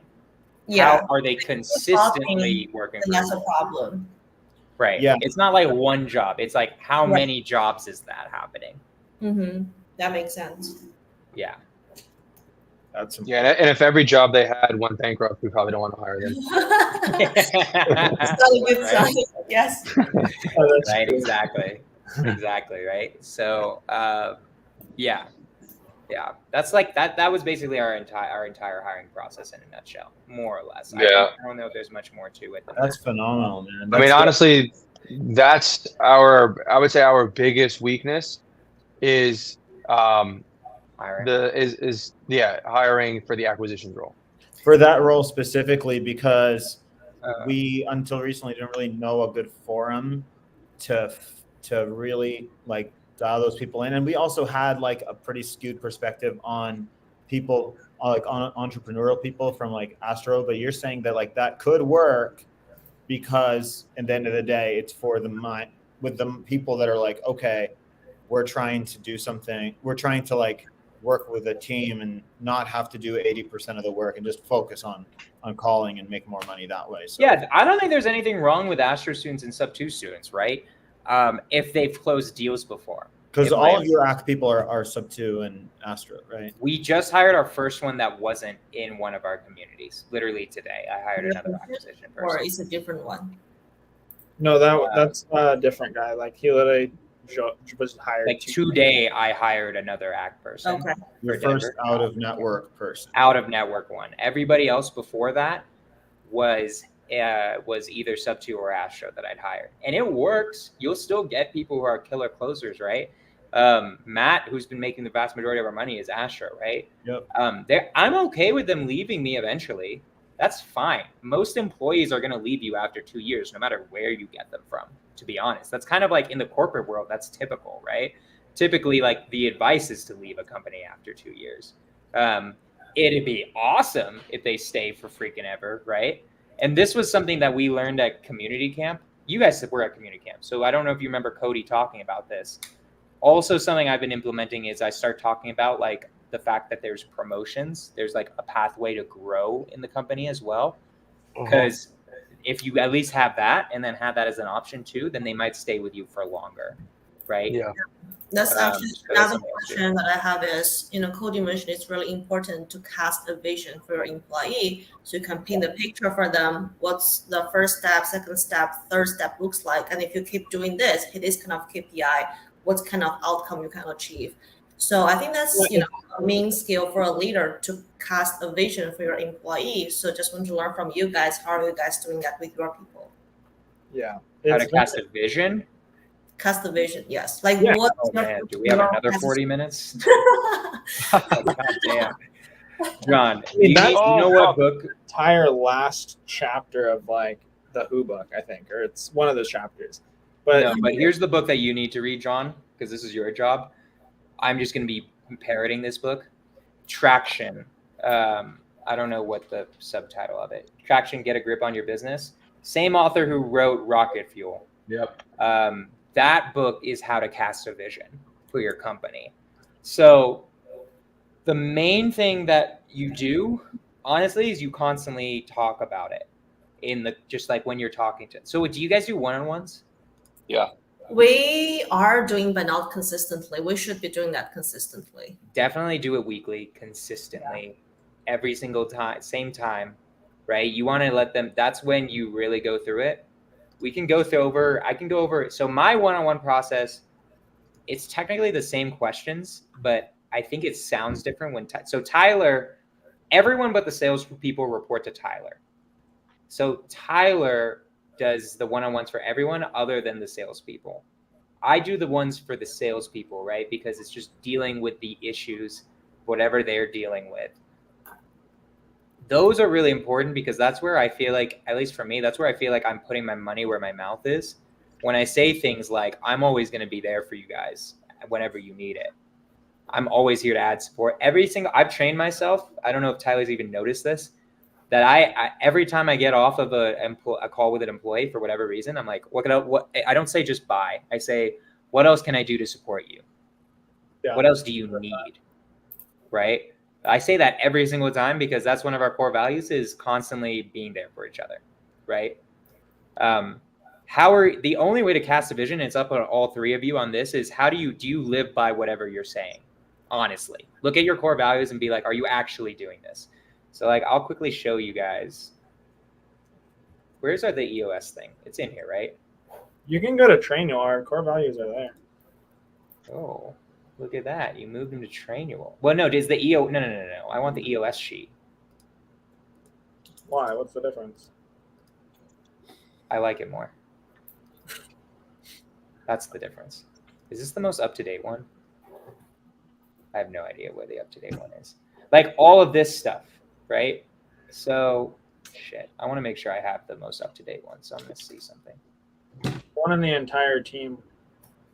Yeah. How are they consistently working? That's a problem. Right. Yeah. It's not like one job. It's like how many jobs is that happening? Mm-hmm. That makes sense. Yeah. That's and if every job they had went bankrupt, we probably don't want to hire them. It's not a good sign. Yes. Right. Exactly. Right. So, yeah. That's like that. That was basically our entire hiring process in a nutshell, more or less. Yeah. I don't know if there's much more to it. That's phenomenal, man. I mean, honestly, that's I would say our biggest weakness is hiring. Hiring for the acquisitions role. For that role specifically, because we until recently didn't really know a good forum to really like dial those people in, and we also had like a pretty skewed perspective on people like on entrepreneurial people from like Astro. But you're saying that like that could work because at the end of the day, it's for the mind with the people that are like, okay, we're trying to do something. We're trying to like work with a team and not have to do 80% of the work and just focus on calling and make more money that way. So yeah, I don't think there's anything wrong with Astro students and Sub 2 students, right? If they've closed deals before. Because all of your ACT people are Sub 2 and Astro, right? We just hired our first one that wasn't in one of our communities. Literally today, I hired another acquisition person. Or it's a different one. No, that's a different guy. Like he literally was hired. Like today, I hired another ACT person. Okay. Your first out of network person. Out of network one. Everybody else before that was either Sub 2 or Astro that I'd hired, and it works. You'll still get people who are killer closers, right? Matt, who's been making the vast majority of our money, is Astro, right? Yep. I'm okay with them leaving me eventually. That's fine. Most employees are going to leave you after 2 years, no matter where you get them from, to be honest. That's kind of like in the corporate world, that's typical, right? Typically, like the advice is to leave a company after 2 years. It'd be awesome if they stay for freaking ever, right? And this was something that we learned at community camp. You guys were at community camp, so I don't know if you remember Cody talking about this. Also, something I've been implementing is I start talking about like the fact that there's promotions. There's like a pathway to grow in the company as well. Because if you at least have that and then have that as an option too, then they might stay with you for longer, right? Yeah. That's actually another question that I have is, Cody mentioned it's really important to cast a vision for your employee so you can paint the picture for them. What's the first step, second step, third step looks like. And if you keep doing this, hit this kind of KPI, what kind of outcome you can achieve. So I think that's, a main skill for a leader to cast a vision for your employees. So just want to learn from you guys. How are you guys doing that with your people? Yeah. How to cast a vision? Cast the vision, yes. Like what? Oh, man. Do we have another 40 minutes? Oh, God damn. John, you know what book? Entire last chapter of like the Who book, I think, or it's one of those chapters. But here's the book that you need to read, John, because this is your job. I'm just going to be parroting this book. Traction. I don't know what the subtitle of it. Traction, Get a Grip on Your Business. Same author who wrote Rocket Fuel. Yep. That book is how to cast a vision for your company. So the main thing that you do, honestly, is you constantly talk about it just like when you're talking to. So do you guys do one-on-ones? Yeah. We are doing, but not consistently. We should be doing that consistently. Definitely do it weekly, consistently, every single time, same time, right? You want to let them, that's when you really go through it. I can go over. So my one-on-one process, it's technically the same questions, but I think it sounds different so Tyler, everyone but the salespeople report to Tyler. So Tyler does the one-on-ones for everyone other than the salespeople. I do the ones for the salespeople, right? Because it's just dealing with the issues, whatever they're dealing with. Those are really important because that's where I feel like, at least for me, that's where I feel like I'm putting my money where my mouth is. When I say things like, I'm always going to be there for you guys whenever you need it. I'm always here to add support. I've trained myself. I don't know if Tyler's even noticed this, that I every time I get off of a call with an employee for whatever reason, I'm like, I don't say just bye. I say, what else can I do to support you? Yeah. What else do you need? Right? I say that every single time because that's one of our core values, is constantly being there for each other. Right? The only way to cast a vision, it's up on all three of you on this, is do you live by whatever you're saying? Honestly, look at your core values and be like, are you actually doing this? So like, I'll quickly show you guys. Where's the EOS thing? It's in here, right? You can go to Trainual. Our core values are there. Oh, look at that. You moved them to Trainual. Well, no, does the EO? No. I want the EOS sheet. Why? What's the difference? I like it more. That's the difference. Is this the most up-to-date one? I have no idea where the up-to-date one is. Like all of this stuff, right? So, shit. I want to make sure I have the most up-to-date one. So I'm going to see something. One in the entire team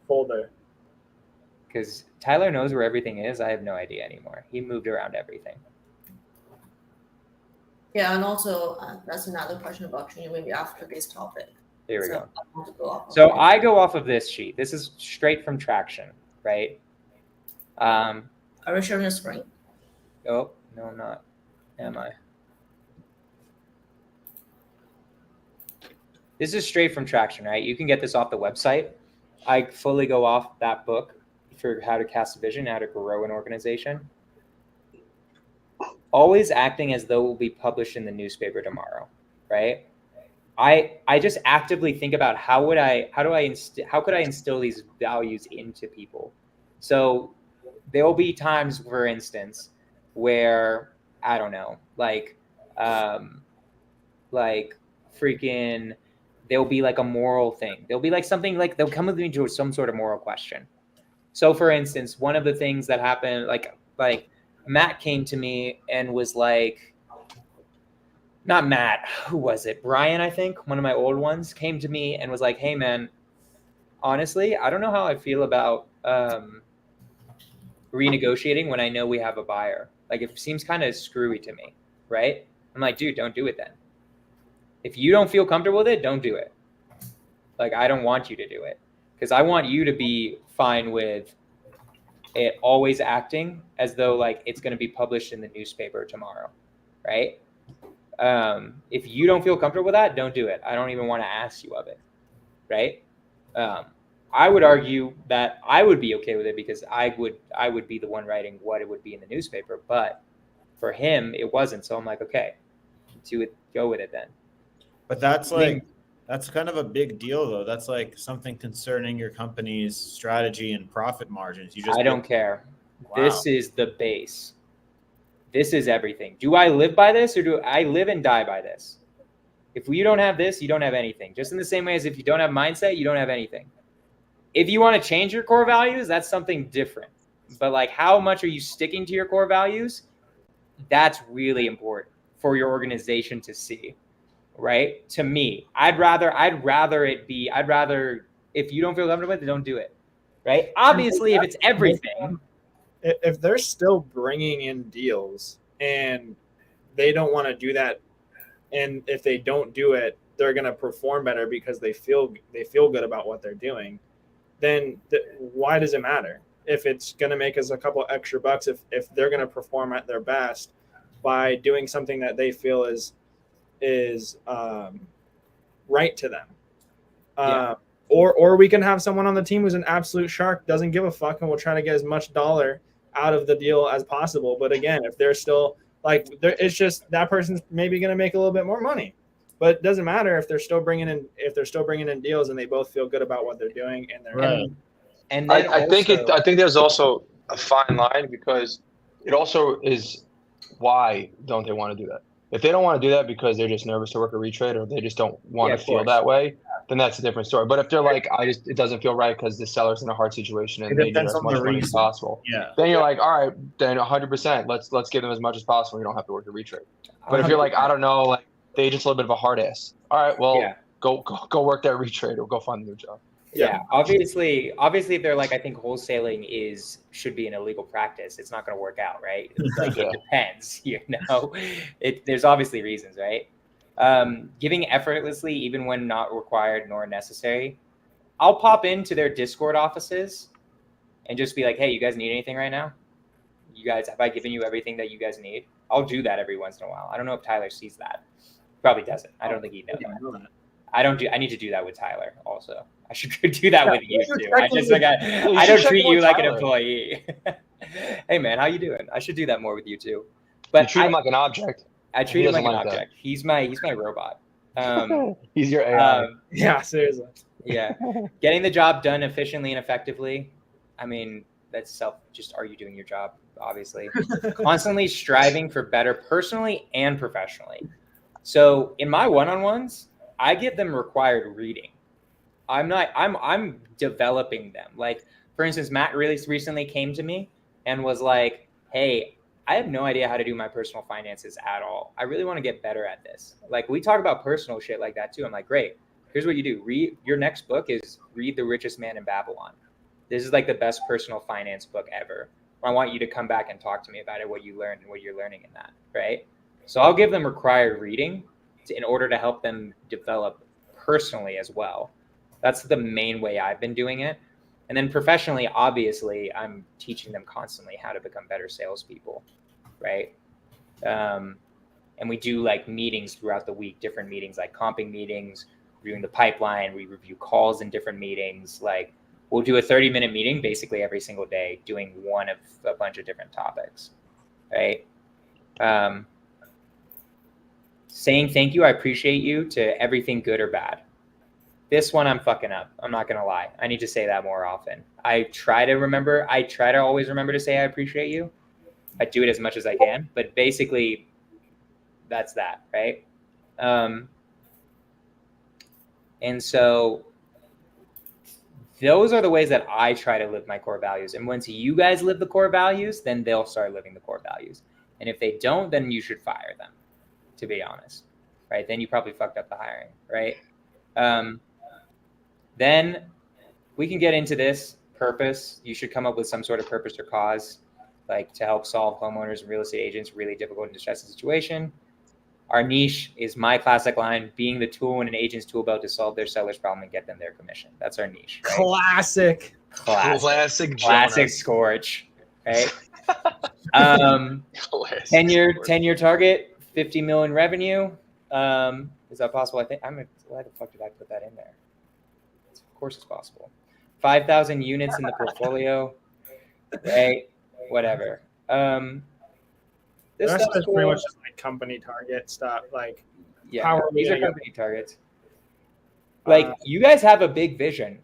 folder. Because Tyler knows where everything is. I have no idea anymore. He moved around everything. Yeah, and also that's another question about training maybe after this topic. There we go. I want to go off of So it. I go off of this sheet. This is straight from Traction, right? Are we sharing a screen? Oh, no, I'm not. Am I? This is straight from Traction, right? You can get this off the website. I fully go off that book for how to cast a vision, how to grow an organization. Always acting as though it will be published in the newspaper tomorrow, right? I just actively think about how could I instill these values into people. So there will be times, for instance, where I don't know, like freaking, there'll be like a moral thing. There'll be like something, like they'll come with me to some sort of moral question. So for instance, one of the things that happened, like Matt came to me and was like, not Matt, who was it? Brian, I think, one of my old ones, came to me and was like, hey man, honestly, I don't know how I feel about renegotiating when I know we have a buyer. Like it seems kind of screwy to me, right? I'm like, dude, don't do it then. If you don't feel comfortable with it, don't do it. Like, I don't want you to do it because I want you to be fine with it always acting as though like it's going to be published in the newspaper tomorrow, right? If you don't feel comfortable with that, don't do it. I don't even want to ask you of it, right? I would argue that I would be okay with it because I would be the one writing what it would be in the newspaper, but for him, it wasn't. So I'm like, okay, go with it then. But that's like, that's kind of a big deal though. That's like something concerning your company's strategy and profit margins. I don't care. Wow. This is the base. This is everything. Do I live by this or do I live and die by this? If you don't have this, you don't have anything. Just in the same way as if you don't have mindset, you don't have anything. If you want to change your core values, that's something different. But like, how much are you sticking to your core values? That's really important for your organization to see, right? To me, I'd rather if you don't feel comfortable with it, don't do it, right? Obviously, if it's everything. If they're still bringing in deals and they don't want to do that, and if they don't do it, they're going to perform better because they feel good about what they're doing, then why does it matter if it's going to make us a couple extra bucks if they're going to perform at their best by doing something that they feel is right to them. Or we can have someone on the team who's an absolute shark, doesn't give a fuck, and will try to get as much dollar out of the deal as possible. But again, if they're still like, it's just that person's maybe going to make a little bit more money. But it doesn't matter if they're still bringing in deals and they both feel good about what they're doing and they're Right. And then I think there's also a fine line, because it also is, why don't they want to do that? If they don't want to do that because they're just nervous to work a retrade, or they just don't want to feel that way, then that's a different story. But if they're like, it doesn't feel right because the seller's in a hard situation and they need as much money as possible, then you're like, all right, then 100%, let's give them as much as possible. You don't have to work a retrade. But if you're like, I don't know, like the agent's a little bit of a hard ass. All right, well, go work that retrade or go find a new job. Yeah, obviously, if they're like, I think wholesaling should be an illegal practice, it's not going to work out, right? Like, it depends, there's obviously reasons, right? Giving effortlessly, even when not required nor necessary. I'll pop into their Discord offices and just be like, hey, you guys need anything right now? You guys, have I given you everything that you guys need? I'll do that every once in a while. I don't know if Tyler sees that. Probably doesn't. I don't think he knows that. I need to do that with Tyler also. I should do that with you too. I don't treat you like an employee. Hey man, how you doing? I should do that more with you too. But you treat him like an object. I treat him like an object. He's my robot. He's your AI. Yeah, seriously. Yeah. Getting the job done efficiently and effectively. I mean, that's are you doing your job? Obviously. Constantly striving for better personally and professionally. So in my one-on-ones, I give them required reading. I'm developing them. Like, for instance, Matt really recently came to me and was like, hey, I have no idea how to do my personal finances at all. I really want to get better at this. Like, we talk about personal shit like that too. I'm like, great. Here's what you do. Read your next book is Read The Richest Man in Babylon. This is like the best personal finance book ever. I want you to come back and talk to me about it, what you learned and what you're learning in that, right? So I'll give them required reading in order to help them develop personally as well. That's the main way I've been doing it. And then professionally, obviously, I'm teaching them constantly how to become better salespeople, right? And we do like meetings throughout the week, different meetings, like comping meetings, reviewing the pipeline. We review calls in different meetings. Like, we'll do a 30-minute meeting basically every single day, doing one of a bunch of different topics, right? Saying thank you, I appreciate you, to everything good or bad. This one I'm fucking up. I'm not going to lie. I need to say that more often. I try to always remember to say I appreciate you. I do it as much as I can, but basically that's that, right? And so those are the ways that I try to live my core values. And once you guys live the core values, then they'll start living the core values. And if they don't, then you should fire them, to be honest, right? Then you probably fucked up the hiring, right? Then we can get into this purpose. You should come up with some sort of purpose or cause, like to help solve homeowners and real estate agents really difficult and distressing situation. Our niche is my classic line, being the tool in an agent's tool belt to solve their seller's problem and get them their commission. That's our niche. Right? Classic Scorch, right? 10-year target, 50 million revenue. Is that possible? I think why the fuck did I put that in there? Of course it's possible. 5,000 units in the portfolio, right? Whatever. This stuff is pretty much just like company target stuff. Like, these are company targets. Like, you guys have a big vision.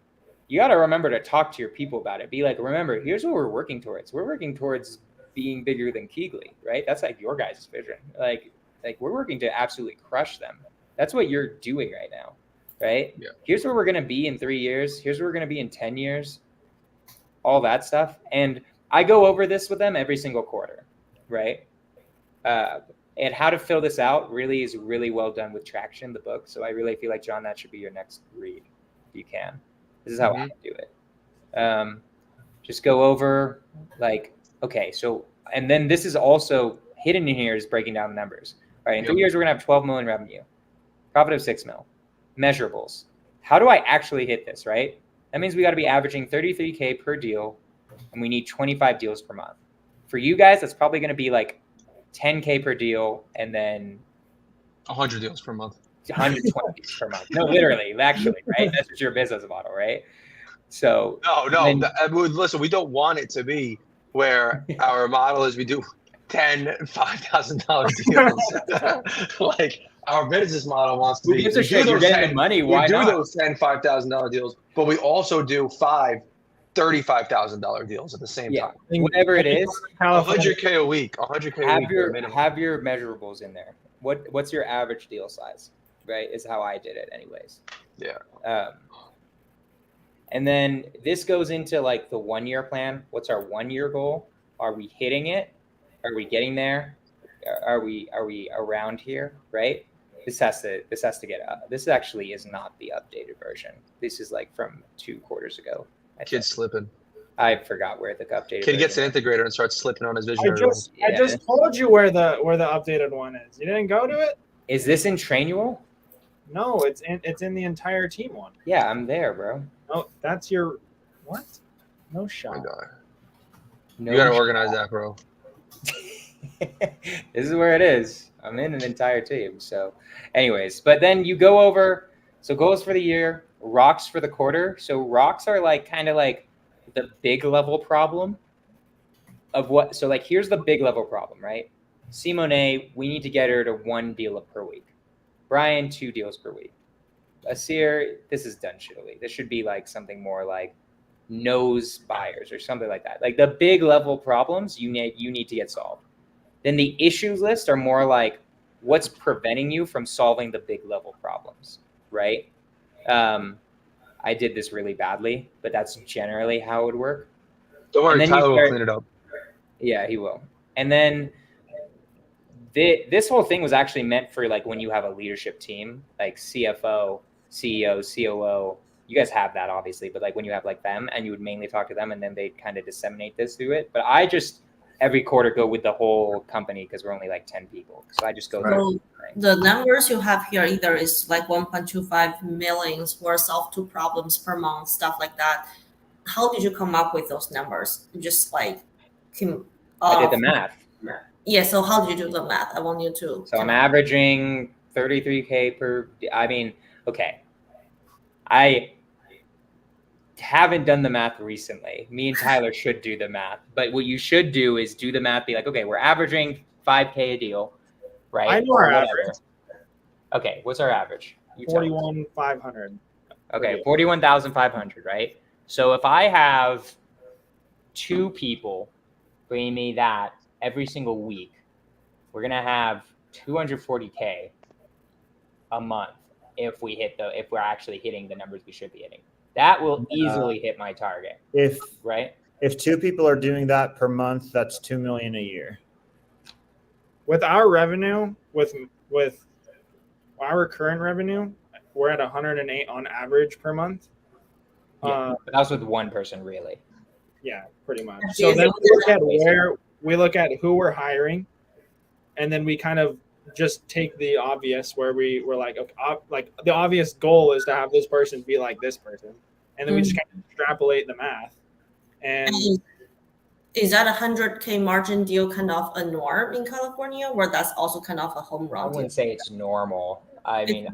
You got to remember to talk to your people about it. Be like, remember, here's what we're working towards. We're working towards being bigger than Keegley, right? That's like your guys' vision. Like we're working to absolutely crush them. That's what you're doing right now, right? Yeah. Here's where we're going to be in 3 years. Here's where we're going to be in 10 years. All that stuff. And I go over this with them every single quarter, right? And how to fill this out really is really well done with Traction, the book. So I really feel like, John, that should be your next read if you can. This is how I do it. Just go over like, okay, so, and then this is also hidden in here is breaking down the numbers, right? In 3 years, we're going to have 12 million revenue, profit of 6 mil. measurables. How do I actually hit this, right? That means we got to be averaging 33K per deal, and we need 25 deals per month. For you guys, that's probably going to be like 10K per deal, and then 100 deals per month. 120 per month. No, literally, actually, right? That's just your business model, right? So listen, we don't want it to be where our model is we do 10 $5,000 deals. Like our business model wants to be. You're getting the money. Why not? We do those 10 $5,000 deals, but we also do 5 $35,000 deals at the same time. Whatever it is, 100K a week. 100K a week. Have your measurables in there. What's your average deal size? Right, is how I did it, anyways. Yeah. And then this goes into like the 1 year plan. What's our 1 year goal? Are we hitting it? Are we getting there? Are we around here? Right. This has to get up. This actually is not the updated version. This is like from 2 quarters ago. Kid's slipping. I forgot where the updated. Kid gets an integrator and starts slipping on his visionary. I just told you where the updated one is. You didn't go to it? Is this in Trainual? No, it's in the entire team one. Yeah, I'm there, bro. No, that's your what? No shot. Oh my God. You gotta organize that, bro. This is where it is. I'm in an entire team. So, anyways, but then you go over. So goals for the year, rocks for the quarter. So rocks are like kind of like the big level problem of what. So like here's the big level problem, right? Simone, we need to get her to 1 deal per week. Brian, 2 deals per week. Asir, this is done shittily. This should be like something more like nose buyers or something like that. Like the big level problems you need to get solved. Then the issues list are more like what's preventing you from solving the big level problems, right? I did this really badly, but that's generally how it would work. Don't worry, Tyler will clean it up. Yeah, he will. And then this whole thing was actually meant for like when you have a leadership team, like CFO, CEO, COO. You guys have that obviously, but like when you have like them and you would mainly talk to them and then they kind of disseminate this through it. But I just every quarter go with the whole company because we're only like 10 people. So I just go through. The numbers you have here either is like 1.25 millions worth of 2 problems per month, stuff like that. How did you come up with those numbers? Just like I did the math. Yeah, so how did you do the math? I want you to. So I'm averaging 33K per. I mean, okay. I haven't done the math recently. Me and Tyler should do the math. But what you should do is do the math. Be like, okay, we're averaging 5K a deal, right? I know our average. Okay, what's our average? 41,500. Okay, 41,500, right? So if I have 2 people bringing me that every single week, we're gonna have 240K a month if we're actually hitting the numbers we should be hitting. That will easily hit my target. If 2 people are doing that per month, that's 2 million a year. With our revenue, with our current revenue, we're at 108 on average per month. Yeah, but that was with one person, really. Yeah, pretty much. So then we look at who we're hiring, and then we kind of just take the obvious where we're like, okay, like the obvious goal is to have this person be like this person, and then we just kind of extrapolate the math. And is that 100K margin deal kind of a norm in California, where that's also kind of a home run? I wouldn't say it's normal. I mean,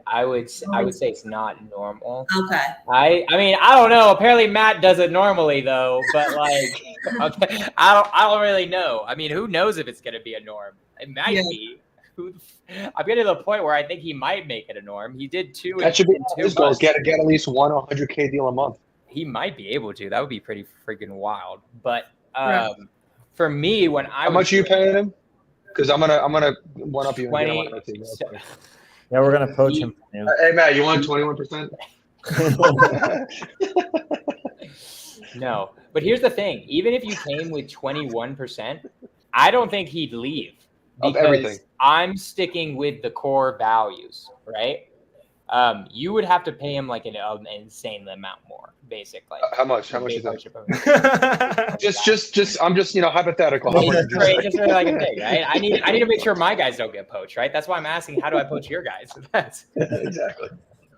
I would say it's not normal. Okay. I mean, I don't know. Apparently Matt does it normally though, but like, okay, I don't really know. I mean, who knows if it's gonna be a norm? It might be. I'm getting to the point where I think he might make it a norm. He did 2. That should be his goal. Get at least 100K deal a month. He might be able to. That would be pretty freaking wild. But for me, when how much are you paying him? Because I'm gonna one up you. 20. Yeah, we're gonna poach him. Hey Matt, you want 21%? No, but here's the thing. Even if you came with 21%, I don't think he'd leave of everything. I'm sticking with the core values, right? You would have to pay him like an insane amount more, basically. How much? How much is that? just I'm just hypothetical. Just really like a thing, right? I need to make sure my guys don't get poached, right? That's why I'm asking, how do I poach your guys? Exactly.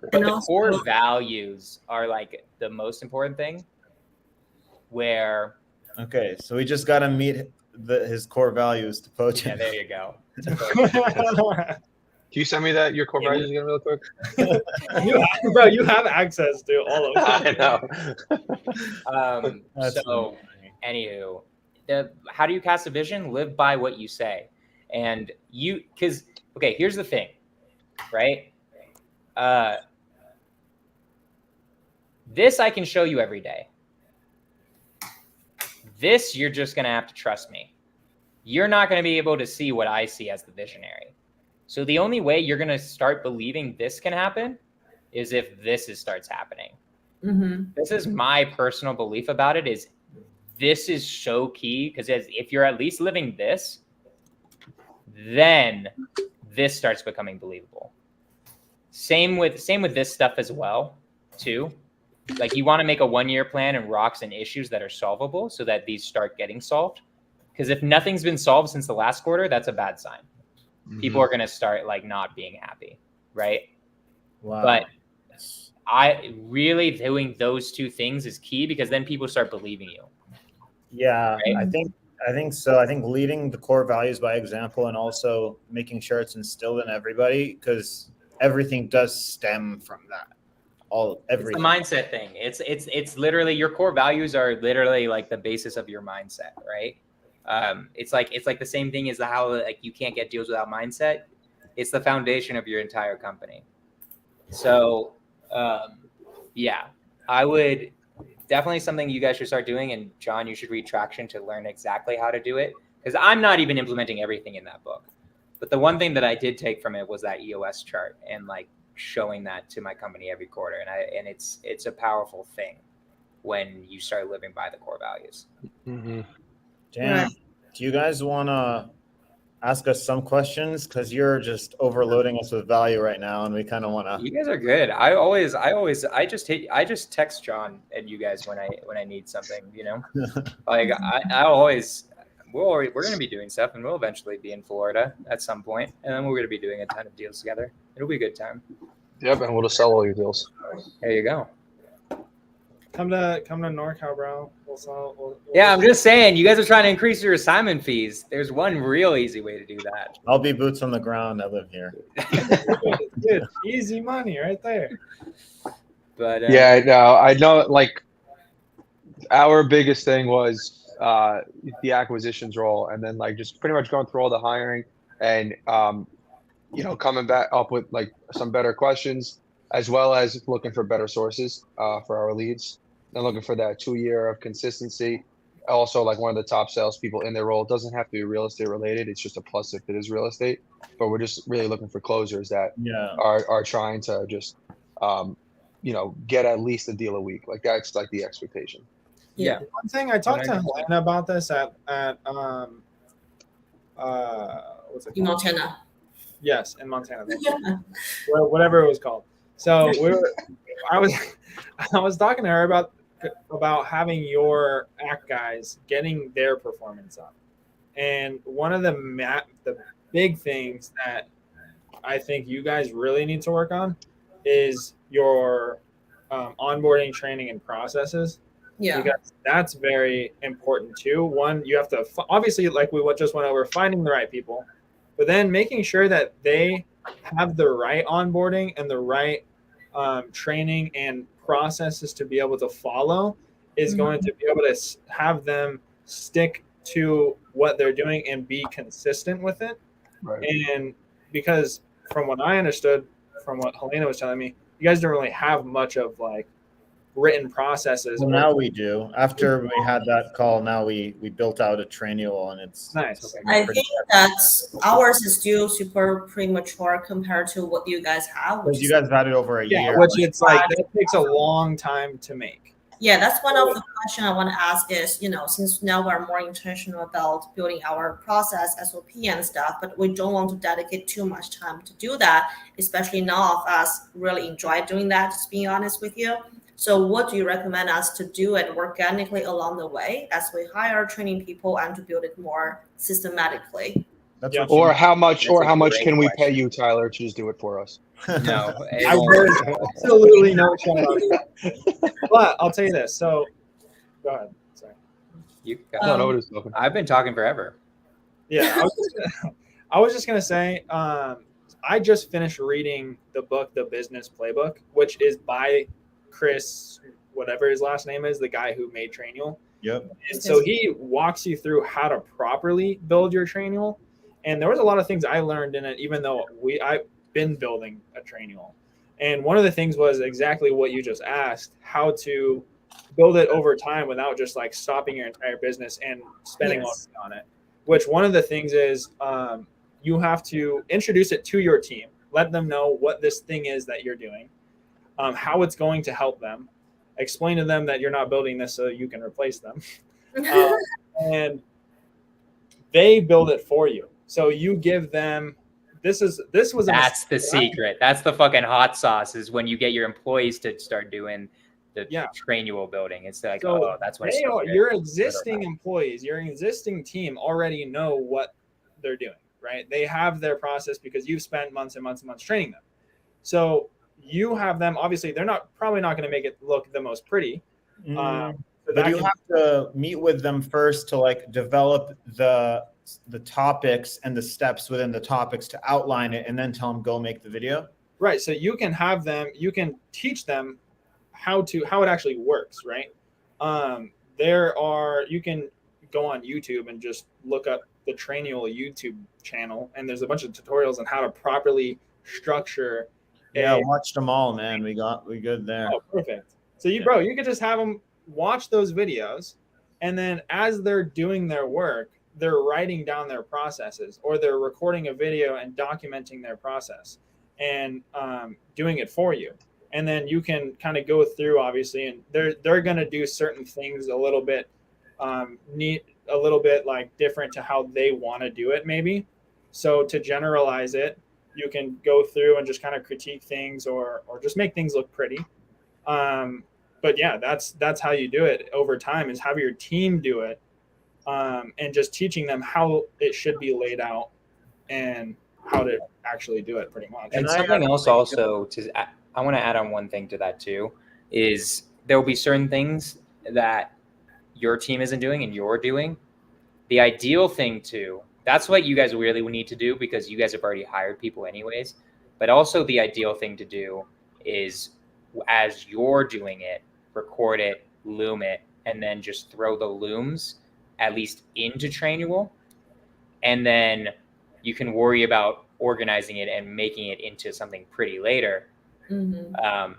But the core values are like the most important thing. Where okay, so we just got to meet his core values to poach him. Yeah, there you go. Can you send me your core values again real quick? Bro, you have access to all of them. I know. So, anywho, how do you cast a vision? Live by what you say. And okay, here's the thing, right? This I can show you every day. This, you're just going to have to trust me. You're not going to be able to see what I see as the visionary. So the only way you're going to start believing this can happen is if this starts happening. Mm-hmm. This is my personal belief about it, is this is so key, because if you're at least living this, then this starts becoming believable. Same with this stuff as well, too. Like, you want to make a 1-year plan and rocks and issues that are solvable so that these start getting solved. Because if nothing's been solved since the last quarter, that's a bad sign. Mm-hmm. People are going to start like not being happy, right? Wow. But I really doing those two things is key, because then people start believing you. Yeah, right? I think so. I think leading the core values by example, and also making sure it's instilled in everybody, because everything does stem from that. Everything. It's a mindset thing. It's literally, your core values are literally like the basis of your mindset, right? It's like the same thing as how like you can't get deals without mindset. It's the foundation of your entire company. So yeah, I would definitely, something you guys should start doing. And John, you should read Traction to learn exactly how to do it, because I'm not even implementing everything in that book. But the one thing that I did take from it was that EOS chart, and like showing that to my company every quarter. And it's a powerful thing when you start living by the core values. Mm-hmm. Damn. Do you guys want to ask us some questions? Because you're just overloading us with value right now, and we kind of want to. You guys are good. I just text John and you guys when I need something. You know, like we're going to be doing stuff, and we'll eventually be in Florida at some point, and then we're going to be doing a ton of deals together. It'll be a good time. Yep, and we'll just sell all your deals. There you go. Come to NorCal, bro. Yeah, I'm just saying, you guys are trying to increase your assignment fees. There's one real easy way to do that. I'll be boots on the ground. I live here. Dude, easy money right there. But yeah, no, I know. Like, our biggest thing was the acquisitions role, and then like just pretty much going through all the hiring, and coming back up with like some better questions, as well as looking for better sources for our leads, and looking for that 2-year of consistency. Also, like, one of the top salespeople in their role, it doesn't have to be real estate related. It's just a plus if it is real estate. But we're just really looking for closers that are trying to just get at least a deal a week. Like, that's like the expectation. Yeah. One thing I talked to Helena about this at what's it called? In Montana. Yes, in Montana. Whatever it was called. So I was talking to her about having your act guys getting their performance up. And one of the big things that I think you guys really need to work on is your onboarding, training, and processes. Yeah, because that's very important too. One, you have to obviously, like we just went over, finding the right people, but then making sure that they have the right onboarding and the right training and processes to be able to follow is going to be able to have them stick to what they're doing and be consistent with it. Right. And because from what I understood, from what Helena was telling me, you guys don't really have much of like written processes. Well, now we do. After we had that call, now we built out a trainual, and it's nice. I think that's ours is still super premature compared to what you guys have. Because you guys have had it over a year. Which it's like that takes a long time to make. Yeah, that's one of the questions I want to ask is, since now we're more intentional about building our process, SOP and stuff, but we don't want to dedicate too much time to do that, especially none of us really enjoy doing that, just being honest with you. So what do you recommend us to do it organically along the way as we hire training people and to build it more systematically? That's Yeah. what you Or how much? That's Or a how much great can we pay question. you, Tyler, to just do it for us? No, it I won't. there's absolutely no chance. But I'll tell you this. So, go ahead. Sorry. You No, go. nobody's talking. I've been talking forever. Yeah, I was just gonna say, I just finished reading the book, The Business Playbook, which is by Chris, whatever his last name is, the guy who made Trainual. Yep. And so he walks you through how to properly build your Trainual. And there was a lot of things I learned in it, even though I've been building a Trainual. And one of the things was exactly what you just asked, how to build it over time without just like stopping your entire business and spending money on it. Which one of the things is you have to introduce it to your team, let them know what this thing is that you're doing, how it's going to help them, explain to them that you're not building this so you can replace them, and they build it for you. So you give them. That's the secret. That's the fucking hot sauce. Is when you get your employees to start doing the Trainual building. It's like, so that's what your existing employees, your existing team already know what they're doing, right? They have their process because you've spent months and months and months training them. So you have them. Obviously, they're probably not going to make it look the most pretty. But you have to meet with them first to like develop the topics and the steps within the topics to outline it, and then tell them go make the video. Right. So you can have them. You can teach them how it actually works. Right. You can go on YouTube and just look up the Trainual YouTube channel, and there's a bunch of tutorials on how to properly structure. Yeah, watched them all, man. We good there. Oh, perfect. So you could just have them watch those videos, and then as they're doing their work, they're writing down their processes, or they're recording a video and documenting their process and doing it for you. And then you can kind of go through, obviously, and they're going to do certain things a little bit a little bit like different to how they want to do it, maybe. So to generalize it, you can go through and just kind of critique things or just make things look pretty. But yeah, that's how you do it over time, is have your team do it, and just teaching them how it should be laid out and how to actually do it, pretty much. And something else also I want to add on one thing to that too, is there will be certain things that your team isn't doing and you're doing. The ideal thing too, that's what you guys really need to do, because you guys have already hired people anyways. But also the ideal thing to do is, as you're doing it, record it, loom it, and then just throw the looms at least into Trainual. And then you can worry about organizing it and making it into something pretty later. Mm-hmm.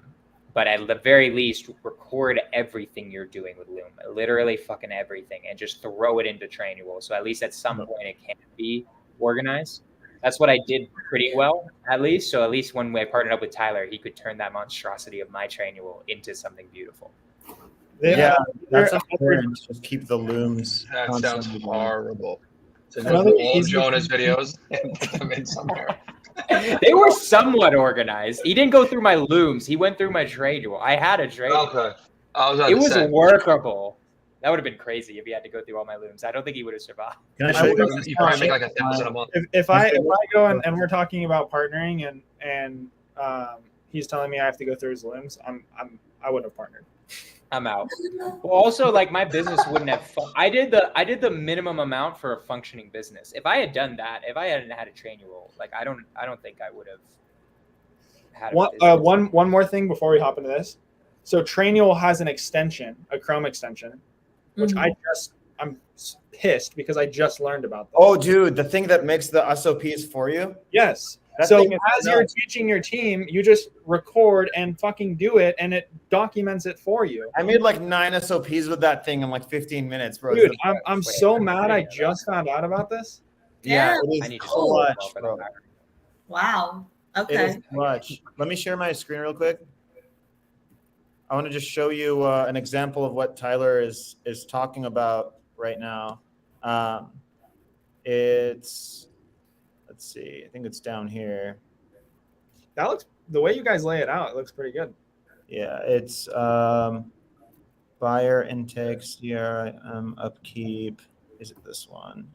But at the very least, record everything you're doing with Loom, literally fucking everything, and just throw it into Trainual. So at least at some point it can be organized. That's what I did pretty well, at least. So at least when I partnered up with Tyler, he could turn that monstrosity of my Trainual into something beautiful. That's important. Just keep the looms. That sounds horrible. So all Jonah's videos and put them in somewhere. They were somewhat organized. He didn't go through my looms. He went through my Trainual. I had a Trainual. Okay. It was workable. That would have been crazy if he had to go through all my looms. I don't think he would have survived. You probably make like 1,000 a month. If I go and we're talking about partnering and he's telling me I have to go through his looms, I wouldn't have partnered. I'm out. Well, also, like, my business wouldn't have. I did the minimum amount for a functioning business. If I had done that, if I hadn't had a Trainual, like, I don't think I would have had a one more thing before we hop into this. So Trainual has an extension, a Chrome extension, which I'm pissed because I just learned about that. Oh, dude, the thing that makes the SOPs for you? Yes. So as you're teaching your team, you just record and fucking do it, and it documents it for you. I made like 9 SOPs with that thing in like 15 minutes, bro. Dude, I'm so mad I just found out about this. Yeah, it is clutch, bro. Wow. Okay. It is clutch. Let me share my screen real quick. I want to just show you an example of what Tyler is talking about right now. Let's see. I think it's down here. That looks, the way you guys lay it out, it looks pretty good. Yeah, it's buyer intake, CRM upkeep. Is it this one?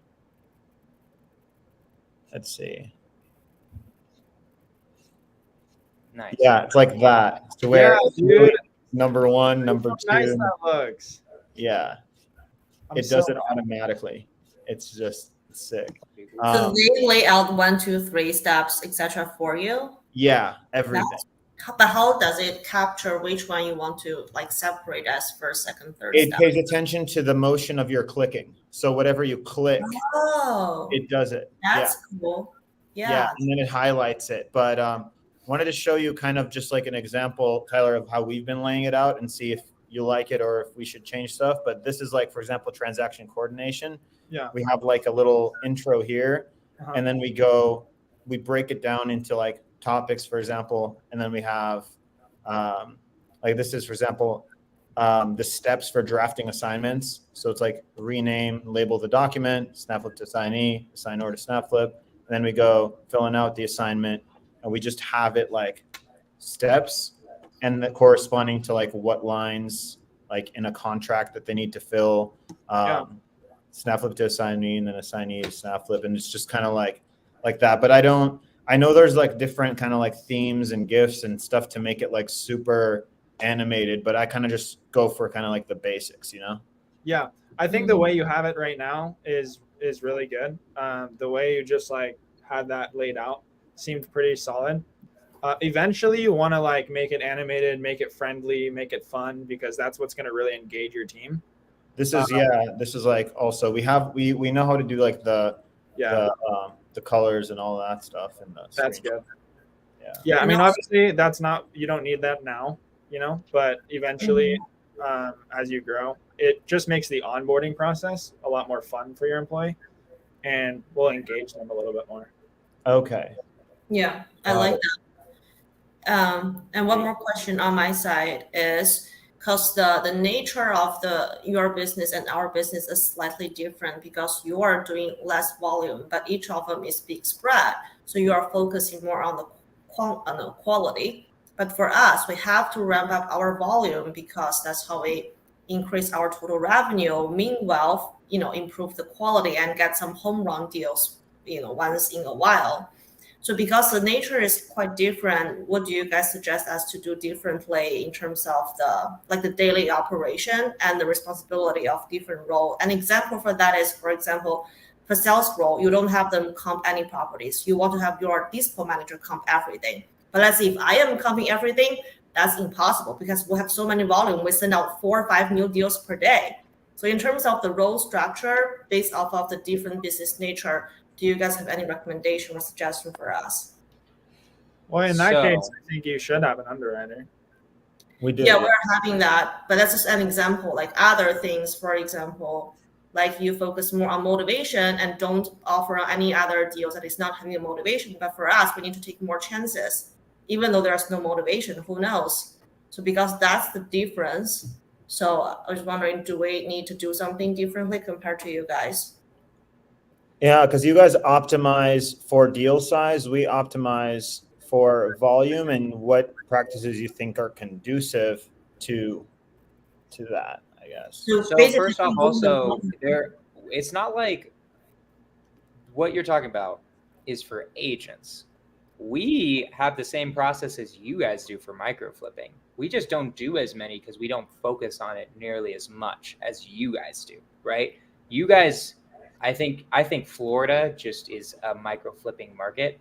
let's see. Nice. Yeah, it's like that. To where dude. number one, number How two. nice that looks. Yeah, it so does it automatically. It's just sick. So they lay out 1, 2, 3 steps, etc. for you. Yeah, everything. But how does it capture which one you want to like separate as first, second, third It step? pays attention to the motion of your clicking. So whatever you click, it does it. That's cool. Yeah, and then it highlights it. But wanted to show you kind of just like an example, Tyler, of how we've been laying it out and see if you like it or if we should change stuff. But this is like, for example, transaction coordination. Yeah. We have like a little intro here, and then we break it down into like topics, for example, and then we have like this is, for example, the steps for drafting assignments. So it's like rename, label the document, SnapFlip to assignee, assignor to SnapFlip. And then we go filling out the assignment, and we just have it like steps and the corresponding to like what lines like in a contract that they need to fill. SnapFlip to assignee, and then assignee to SnapFlip, and it's just kind of like that. But I know there's like different kind of like themes and GIFs and stuff to make it like super animated, but I kind of just go for kind of like the basics, you know? Yeah, I think the way you have it right now is really good. The way you just like had that laid out seemed pretty solid. Eventually you want to like make it animated, make it friendly, make it fun, because that's what's going to really engage your team. This is like also we know how to do like the colors and all that stuff. And that's good. Yeah. I mean, obviously you don't need that now, you know, but eventually as you grow, it just makes the onboarding process a lot more fun for your employee and will engage them a little bit more. Okay. Yeah, I like that. And one more question on my side is, because the nature of your business and our business is slightly different, because you are doing less volume, but each of them is big spread. So you are focusing more on the quality. But for us, we have to ramp up our volume because that's how we increase our total revenue. Meanwhile, improve the quality and get some home run deals, once in a while. So because the nature is quite different, what do you guys suggest us to do differently in terms of the daily operation and the responsibility of different role? An example for that is, for example, for sales role, you don't have them comp any properties. You want to have your dispo manager comp everything. But let's say if I am comping everything, that's impossible because we have so many volume. We send out 4 or 5 new deals per day. So in terms of the role structure, based off of the different business nature, do you guys have any recommendation or suggestion for us? Well, in that case, I think you should have an underwriter. We do. Yeah, we're having that, but that's just an example. Like other things, for example, like you focus more on motivation and don't offer any other deals that is not having a motivation. But for us, we need to take more chances, even though there's no motivation. Who knows? So because that's the difference. So I was wondering, do we need to do something differently compared to you guys? Yeah, because you guys optimize for deal size. We optimize for volume and what practices you think are conducive to that, I guess. So first off, also, it's not like what you're talking about is for agents. We have the same process as you guys do for micro flipping. We just don't do as many because we don't focus on it nearly as much as you guys do, right? You guys, I think Florida just is a micro flipping market.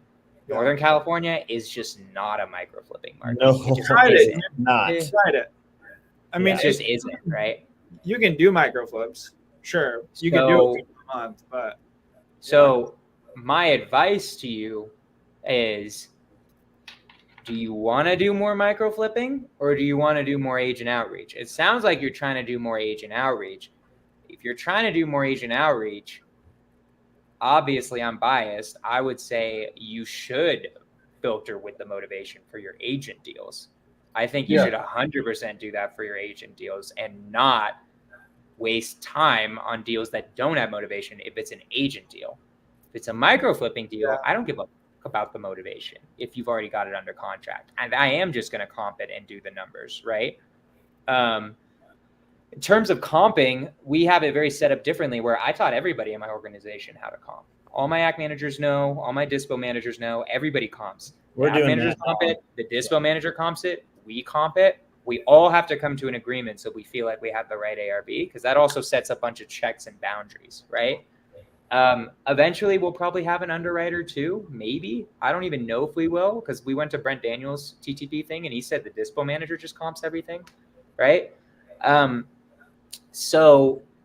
Northern California is just not a micro flipping market. No, it just tried isn't. it. Not tried it. I mean, it just isn't, right? You can do micro flips, sure. You can do it a month, but so my advice to you is, do you want to do more micro flipping or do you want to do more agent outreach? It sounds like you're trying to do more agent outreach. If you're trying to do more agent outreach, obviously I'm biased. I would say you should filter with the motivation for your agent deals. I think you should 100% do that for your agent deals and not waste time on deals that don't have motivation if it's an agent deal. If it's a micro flipping deal, I don't give a fuck about the motivation if you've already got it under contract. And I am just going to comp it and do the numbers, right? In terms of comping, we have it very set up differently where I taught everybody in my organization how to comp. All my AC managers know. All my dispo managers know. Everybody comps. We're The AC doing managers that comp now. it. The dispo manager comps it. We comp it. We all have to come to an agreement so we feel like we have the right ARB, because that also sets a bunch of checks and boundaries, right? Eventually, we'll probably have an underwriter too. Maybe. I don't even know if we will, because we went to Brent Daniels' TTP thing and he said the dispo manager just comps everything, right?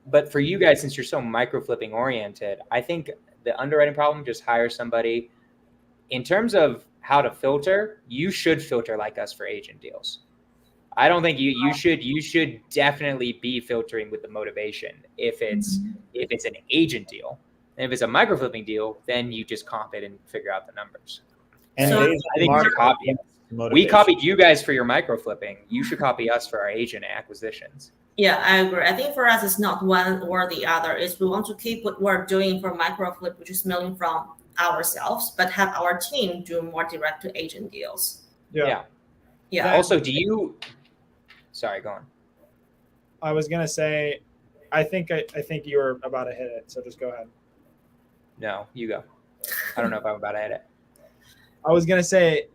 But for you guys, since you're so micro flipping oriented, I think the underwriting problem, just hire somebody. In terms of how to filter, you should filter like us for agent deals. I don't think you should definitely be filtering with the motivation if it's an agent deal. And if it's a micro flipping deal, then you just comp it and figure out the numbers. And So- based I think on you should copy us. We motivation. copied you guys for your micro flipping. You should copy us for our agent acquisitions. Yeah, I agree. I think for us, it's not one or the other. It's we want to keep what we're doing for microflip, which is milling from ourselves, but have our team do more direct to agent deals. Yeah. Yeah. Also, sorry, go on. I was gonna say, I think you were about to hit it, so just go ahead. No, you go. I don't know if I'm about to edit. I was gonna say,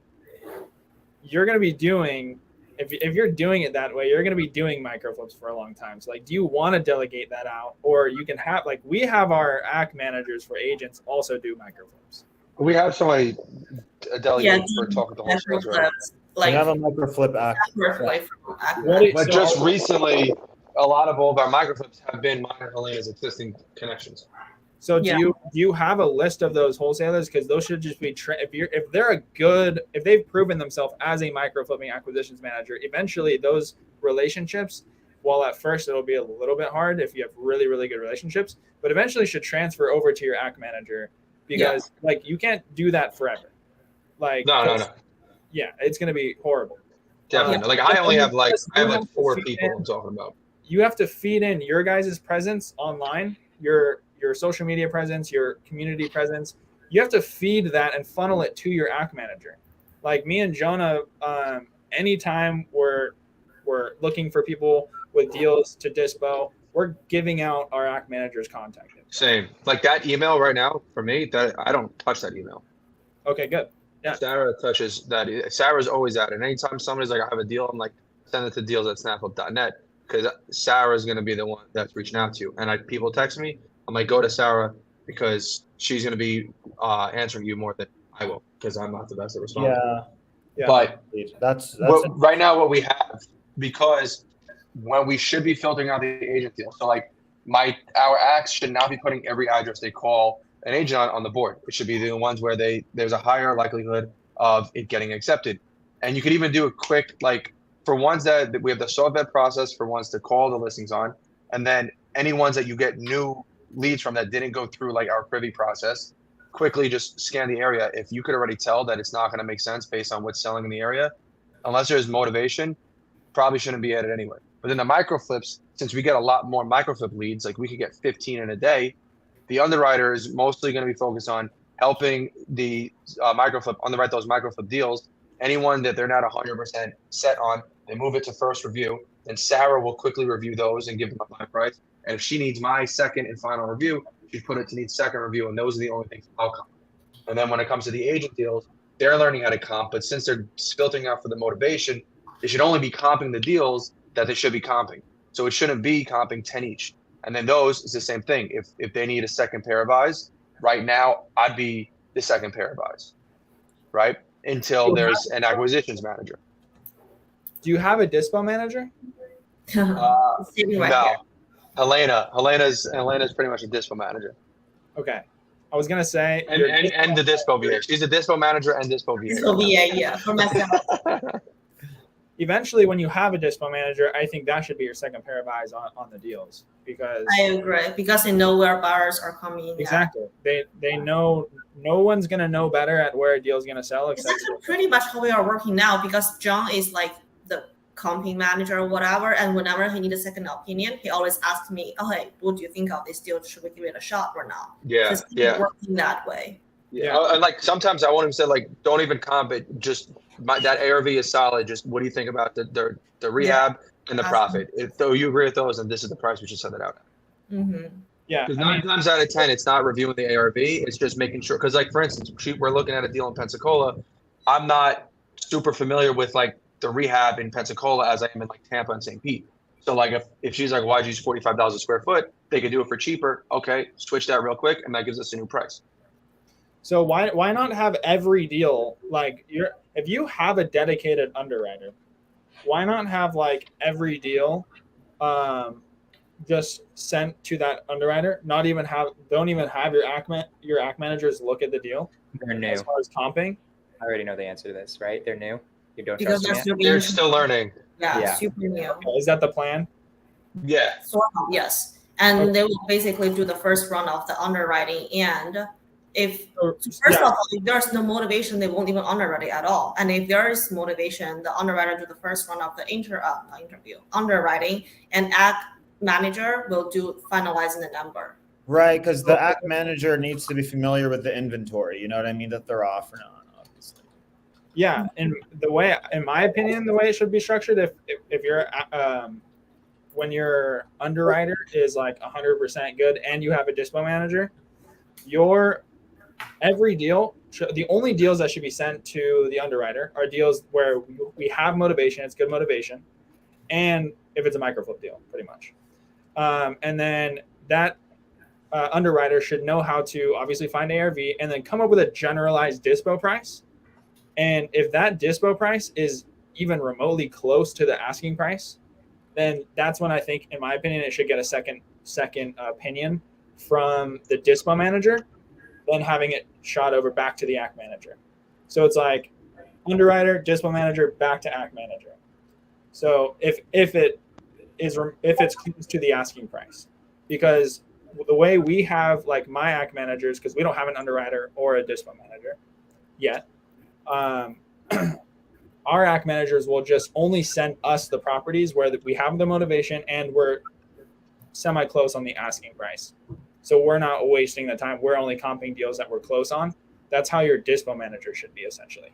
you're gonna be doing, if you're doing it that way, you're gonna be doing microflips for a long time. So like, do you want to delegate that out, or you can have like we have our AC managers for agents also do microflips. We have somebody delegated for do talking to wholesalers. Right? microflips, We like have a microflip act. microflip from AC What is- But So- just recently, a lot of all of our microflips have been mine and Helena's existing connections. So Yeah. do you have a list of those wholesalers? Because those should just be if they've proven themselves as a micro flipping acquisitions manager, eventually those relationships, while at first it'll be a little bit hard if you have really, really good relationships, but eventually should transfer over to your AC manager, because like you can't do that forever. Like No. yeah, it's gonna be horrible. Definitely. Like I only have like 4 people I'm talking about. You have to feed in your guys' presence online, your social media presence, your community presence. You have to feed that and funnel it to your AC manager. Like me and Jonah, anytime we're looking for people with deals to dispo, we're giving out our AC manager's contact info. Same. Like that email right now for me, that I don't touch that email. Okay, good. Yeah. Sarah touches that. Sarah's always at it. Anytime somebody's like, I have a deal, I'm like, send it to deals@snapflip.net, because Sarah's going to be the one that's reaching out to you. And people text me, I'm like, go to Sarah, because she's going to be answering you more than I will, because I'm not the best at responding. Yeah. But That's right now what we have, because when we should be filtering out the agent deal. So like our acts should not be putting every address they call an agent on the board. It should be the ones where there's a higher likelihood of it getting accepted. And you could even do a quick, like for ones that we have the sort vet process for ones to call the listings on, and then any ones that you get new leads from that didn't go through like our privy process, quickly just scan the area. If you could already tell that it's not going to make sense based on what's selling in the area, unless there's motivation, probably shouldn't be added anyway. But then the micro flips, since we get a lot more micro flip leads, like we could get 15 in a day, the underwriter is mostly going to be focused on helping the micro flip underwrite those micro flip deals. Anyone that they're not 100% set on, they move it to first review. Then Sarah will quickly review those and give them a high price. And if she needs my second and final review, she put it to need second review, and those are the only things I'll comp. And then when it comes to the agent deals, they're learning how to comp, but since they're filtering out for the motivation, they should only be comping the deals that they should be comping. So it shouldn't be comping 10 each. And then those is the same thing. If they need a second pair of eyes, right now I'd be the second pair of eyes, right? Until there's an acquisitions manager. Do you have a dispo manager? Sitting right No, here. Helena's pretty much a dispo manager, Okay. I was gonna say and the dispo VA. She's a dispo manager and dispo VA. So yeah, for myself. eventually when you have a dispo manager, I think that should be your second pair of eyes on the deals, because I agree, because they know where buyers are coming in. exactly they know no one's gonna know better at where a deal is gonna sell It's except actually pretty much how we are working now, because John is like the comping manager or whatever, and whenever he needs a second opinion, he always asks me, "Oh, hey, what do you think of this deal? Should we give it a shot or not?" Yeah, Because yeah. working that way. Yeah, and like sometimes I want him to say like, don't even comp it. Just that ARV is solid. Just what do you think about the rehab and the profit? If though you agree with those, then this is the price we should send it out at. Mm-hmm. Yeah. Because 9 times out of 10, it's not reviewing the ARV. It's just making sure. Because, like, for instance, we're looking at a deal in Pensacola. I'm not super familiar with, like, the rehab in Pensacola as I am in, like, Tampa and St. Pete. So, like, if she's like, why'd you use $45 a square foot? They could do it for cheaper. Okay, switch that real quick, and that gives us a new price. So why not have every deal, like, if you have a dedicated underwriter, why not have, like, every deal just sent to that underwriter? Don't even have your ACK managers look at the deal. They're new. As far as comping. I already know the answer to this, right? They're new. You don't Because trust them yet? They're still learning. Yeah, super new. Okay, is that the plan? Yeah. Sort of, yes. And they will basically do the first round of the underwriting. And if first of all, if there's no motivation, they won't even underwrite it at all. And if there is motivation, the underwriter do the first round of the underwriting, and ACK manager will do finalizing the number. Right, because the ACK manager needs to be familiar with the inventory. You know what I mean? That they're offering on, obviously. Yeah, and in my opinion, the way it should be structured, if you're when your underwriter is like 100% good and you have a dispo manager, every deal, the only deals that should be sent to the underwriter are deals where we have motivation, it's good motivation, and if it's a microflip deal, pretty much. And then that underwriter should know how to obviously find ARV and then come up with a generalized dispo price. And if that dispo price is even remotely close to the asking price, then that's when I think, in my opinion, it should get a second opinion from the dispo manager, then having it shot over back to the ACK manager. So it's like underwriter, dispo manager, back to ACK manager. So if it's close to the asking price, because the way we have, like, my ACK managers, because we don't have an underwriter or a dispo manager yet, our ACK managers will just only send us the properties where we have the motivation and we're semi-close on the asking price. So we're not wasting the time. We're only comping deals that we're close on. That's how your dispo manager should be, essentially.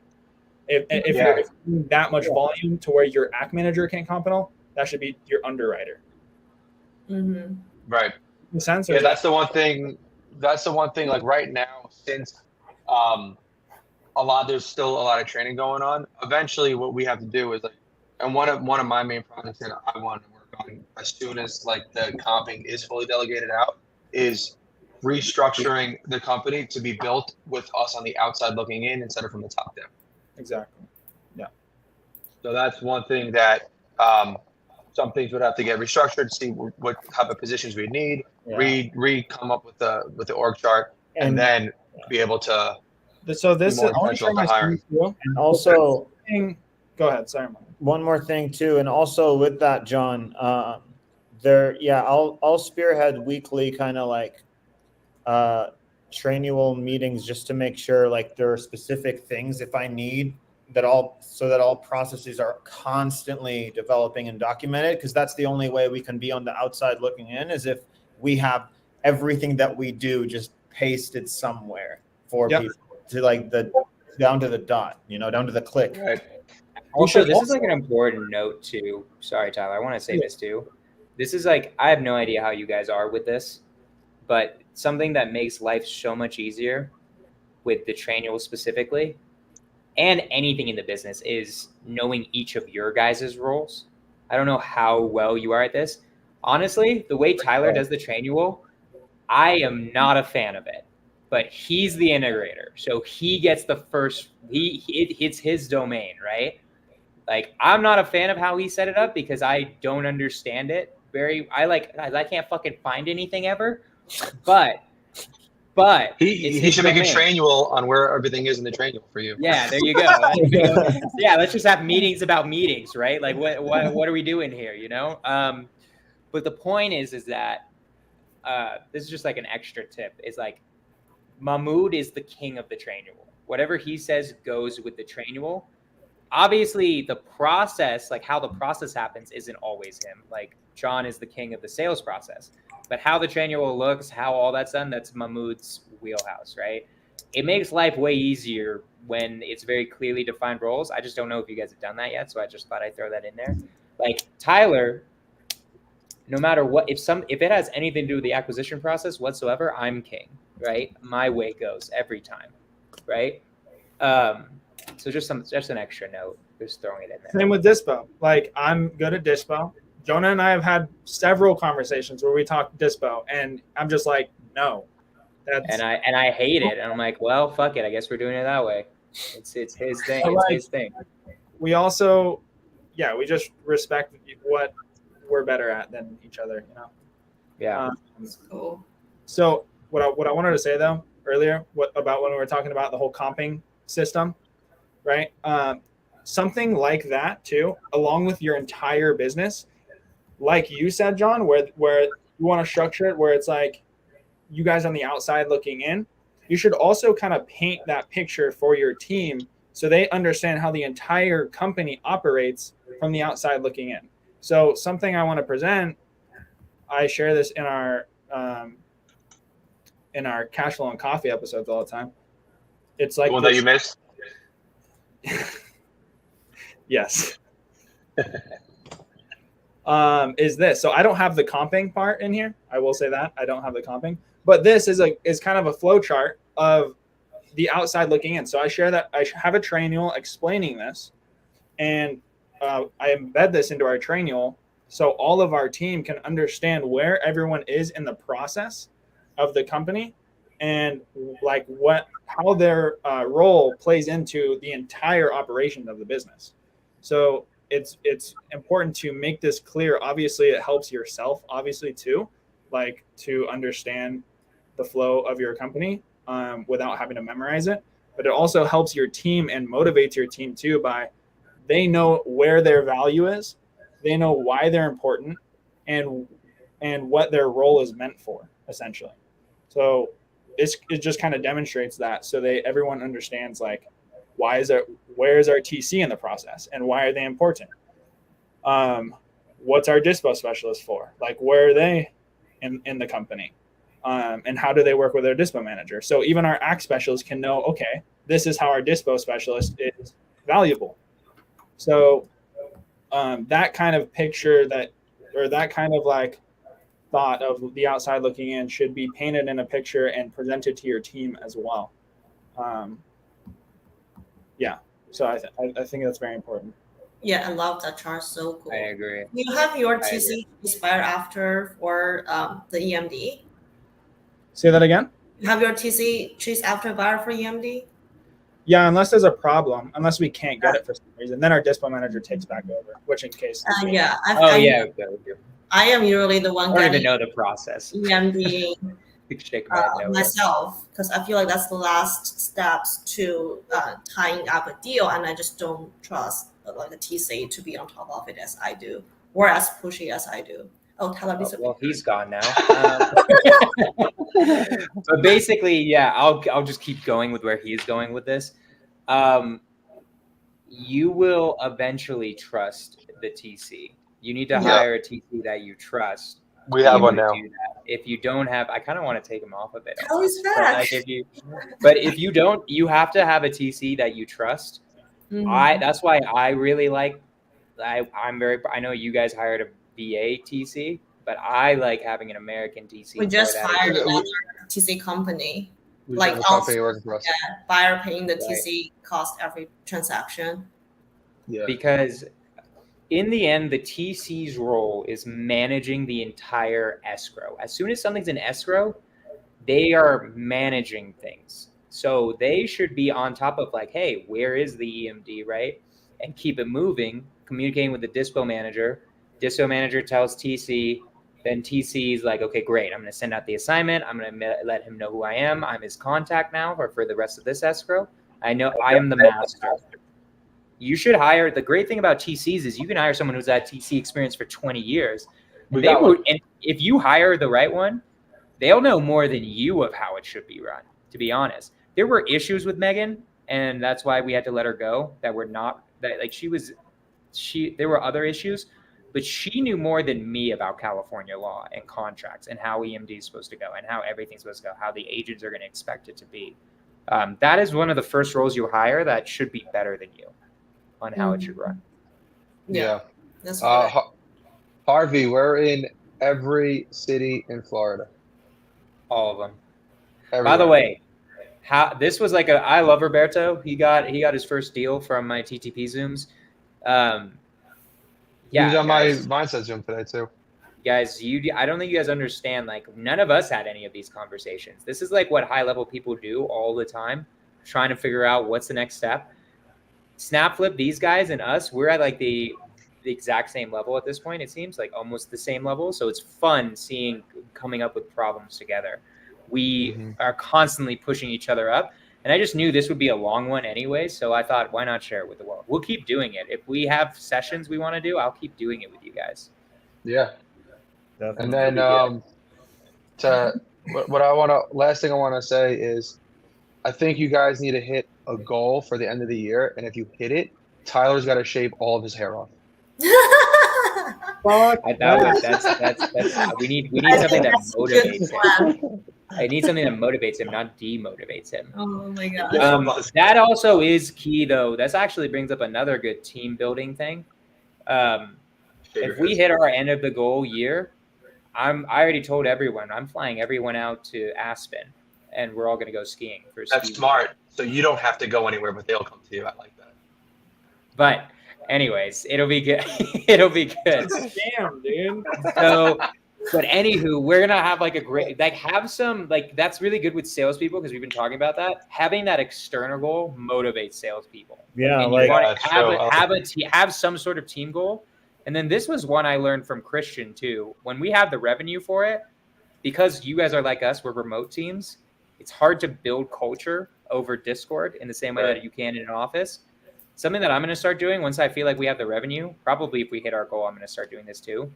If you're doing that much volume to where your ACK manager can't comp at all, that should be your underwriter. Mm-hmm. Right. Makes sense? Yeah, that's the one thing. Like, right now, since there's still a lot of training going on. Eventually, what we have to do is, like, and one of my main projects that I want to work on as soon as, like, the comping is fully delegated out, is restructuring the company to be built with us on the outside looking in instead of from the top down. Exactly. Yeah. So that's one thing that some things would have to get restructured, see what type of positions we need, come up with the org chart, and then be able to. So this is and also. Go ahead. Sorry, Mike. One more thing too, and also with that, John, I'll spearhead weekly kind of like trainual meetings just to make sure, like, there are specific things if I need so that all processes are constantly developing and documented, because that's the only way we can be on the outside looking in, is if we have everything that we do just pasted somewhere for people to, like, down to the dot, down to the click. Right. Also, this is like an important note too. Sorry, Tyler. I want to say this too. This is like, I have no idea how you guys are with this, but something that makes life so much easier with the trainual specifically, and anything in the business, is knowing each of your guys' roles. I don't know how well you are at this. Honestly, the way Tyler does the trainual, I am not a fan of it. But he's the integrator, so he gets the first. It's his domain, right? Like, I'm not a fan of how he set it up because I don't understand it. I can't fucking find anything ever. But he should make a trainual on where everything is in the trainual for you. Yeah, there you go. Yeah, let's just have meetings about meetings, right? Like, what are we doing here? But the point is that this is just like an extra tip. It's like, Mahmoud is the king of the trainual. Whatever he says goes with the trainual. Obviously, the process, like how the process happens, isn't always him. Like, John is the king of the sales process. But how the trainual looks, how all that's done, that's Mahmoud's wheelhouse, right? It makes life way easier when it's very clearly defined roles. I just don't know if you guys have done that yet, so I just thought I'd throw that in there. Like, Tyler, no matter what, if it has anything to do with the acquisition process whatsoever, I'm king, right? My way goes every time, right? So just an extra note, just throwing it in there. Same with Dispo. Like, I'm good at Dispo. Jonah and I have had several conversations where we talk Dispo, and I'm just like, no. And I hate it, and I'm like, well, fuck it. I guess we're doing it that way. It's his thing. But, it's like, his thing. We also, we just respect what we're better at than each other, you know. Yeah. That's cool. So what I wanted to say though earlier, about when we were talking about the whole comping system, right? Something like that too, along with your entire business, like you said, John, where you want to structure it where it's like you guys on the outside looking in. You should also kind of paint that picture for your team so they understand how the entire company operates from the outside looking in. So something I want to present, I share this in our cash flow and coffee episodes all the time. It's like the one that you missed. Yes. Is this. So I don't have the comping part in here. I will say that I don't have the comping, but this is kind of a flow chart of the outside looking in. So I share that I have a training explaining this, and I embed this into our training so all of our team can understand where everyone is in the process of the company and like how their role plays into the entire operation of the business. So it's important to make this clear. Obviously, it helps yourself, obviously, too, like to understand the flow of your company without having to memorize it. But it also helps your team and motivates your team, too, by they know where their value is, they know why they're important, and what their role is meant for, essentially. So it just kind of demonstrates that, so everyone understands like where is our TC in the process and why are they important? What's our dispo specialist for? Like, where are they in the company? And how do they work with their dispo manager? So even our ACT specialist can know, okay, this is how our dispo specialist is valuable. So that kind of picture that kind of like thought of the outside looking in should be painted in a picture and presented to your team as well. So I think that's very important. Yeah, I love that chart. So cool. I agree. You have your TC expire after for the EMD? Say that again? You have your TC choose after expire for EMD? Yeah, unless there's a problem, unless we can't get it for some reason, then our dispo manager takes back over, which in case. Yeah. I am usually the one. I don't even know the process. EMD myself, because I feel like that's the last steps to tying up a deal, and I just don't trust like the TC to be on top of it as I do, or as pushy as I do. Oh, Tyler, well, he's gone now. But basically, yeah, I'll just keep going with where he's going with this. You will eventually trust the TC. You need to hire a TC that you trust. We have one now. If you don't have, I kind of want to take him off of it. But if you don't, you have to have a TC that you trust. Mm-hmm. That's why I really like. I know you guys hired a VA TC, but I like having an American TC. We just hired another TC company. Like company working for us. Yeah, buyer paying the TC cost every transaction. Yeah. Because in the end, the TC's role is managing the entire escrow. As soon as something's in escrow, they are managing things. So they should be on top of like, hey, where is the EMD, right? And keep it moving, communicating with the dispo manager. Dispo manager tells TC, then TC is like, okay, great. I'm going to send out the assignment. I'm going to let him know who I am. I'm his contact now for the rest of this escrow. I know I am the master. You should hire. The great thing about TCs is you can hire someone who's had TC experience for 20 years. And if you hire the right one, they'll know more than you of how it should be run, to be honest. There were issues with Megan, and that's why we had to let her go. There were other issues, but she knew more than me about California law and contracts and how EMD is supposed to go and how everything's supposed to go, how the agents are going to expect it to be. That is one of the first roles you hire that should be better than you on how it should run. Yeah. That's Harvey, we're in every city in Florida. All of them. Everywhere. By the way, this was like I love Roberto. He got his first deal from my TTP Zooms. He was on guys, my mindset Zoom today too. Guys, I don't think you guys understand. Like, none of us had any of these conversations. This is like what high level people do all the time, trying to figure out what's the next step. SnapFlip, these guys and us, we're at like the exact same level at this point. It seems like almost the same level. So it's fun coming up with problems together. We are constantly pushing each other up. And I just knew this would be a long one anyway. So I thought, why not share it with the world? We'll keep doing it. If we have sessions we want to do, I'll keep doing it with you guys. Yeah. Definitely. And then last thing I want to say is I think you guys need to hit a goal for the end of the year. And if you hit it, Tyler's got to shave all of his hair off. We need something that motivates him. I need something that motivates him, not demotivates him. Oh my gosh. That also is key, though. This actually brings up another good team building thing. If we hit our end of the goal year, I already told everyone I'm flying everyone out to Aspen, and we're all going to go skiing. That's smart. So you don't have to go anywhere, but they'll come to you. I like that. But anyways, it'll be good. It'll be good. Damn, dude. So, but anywho, we're gonna have like a great have some that's really good with salespeople because we've been talking about that. Having that external goal motivates salespeople. Yeah, and like have some sort of team goal. And then this was one I learned from Christian too. When we have the revenue for it, because you guys are like us, we're remote teams. It's hard to build culture over Discord in the same way that you can in an office. Something that I'm going to start doing once I feel like we have the revenue, probably if we hit our goal, I'm going to start doing this too.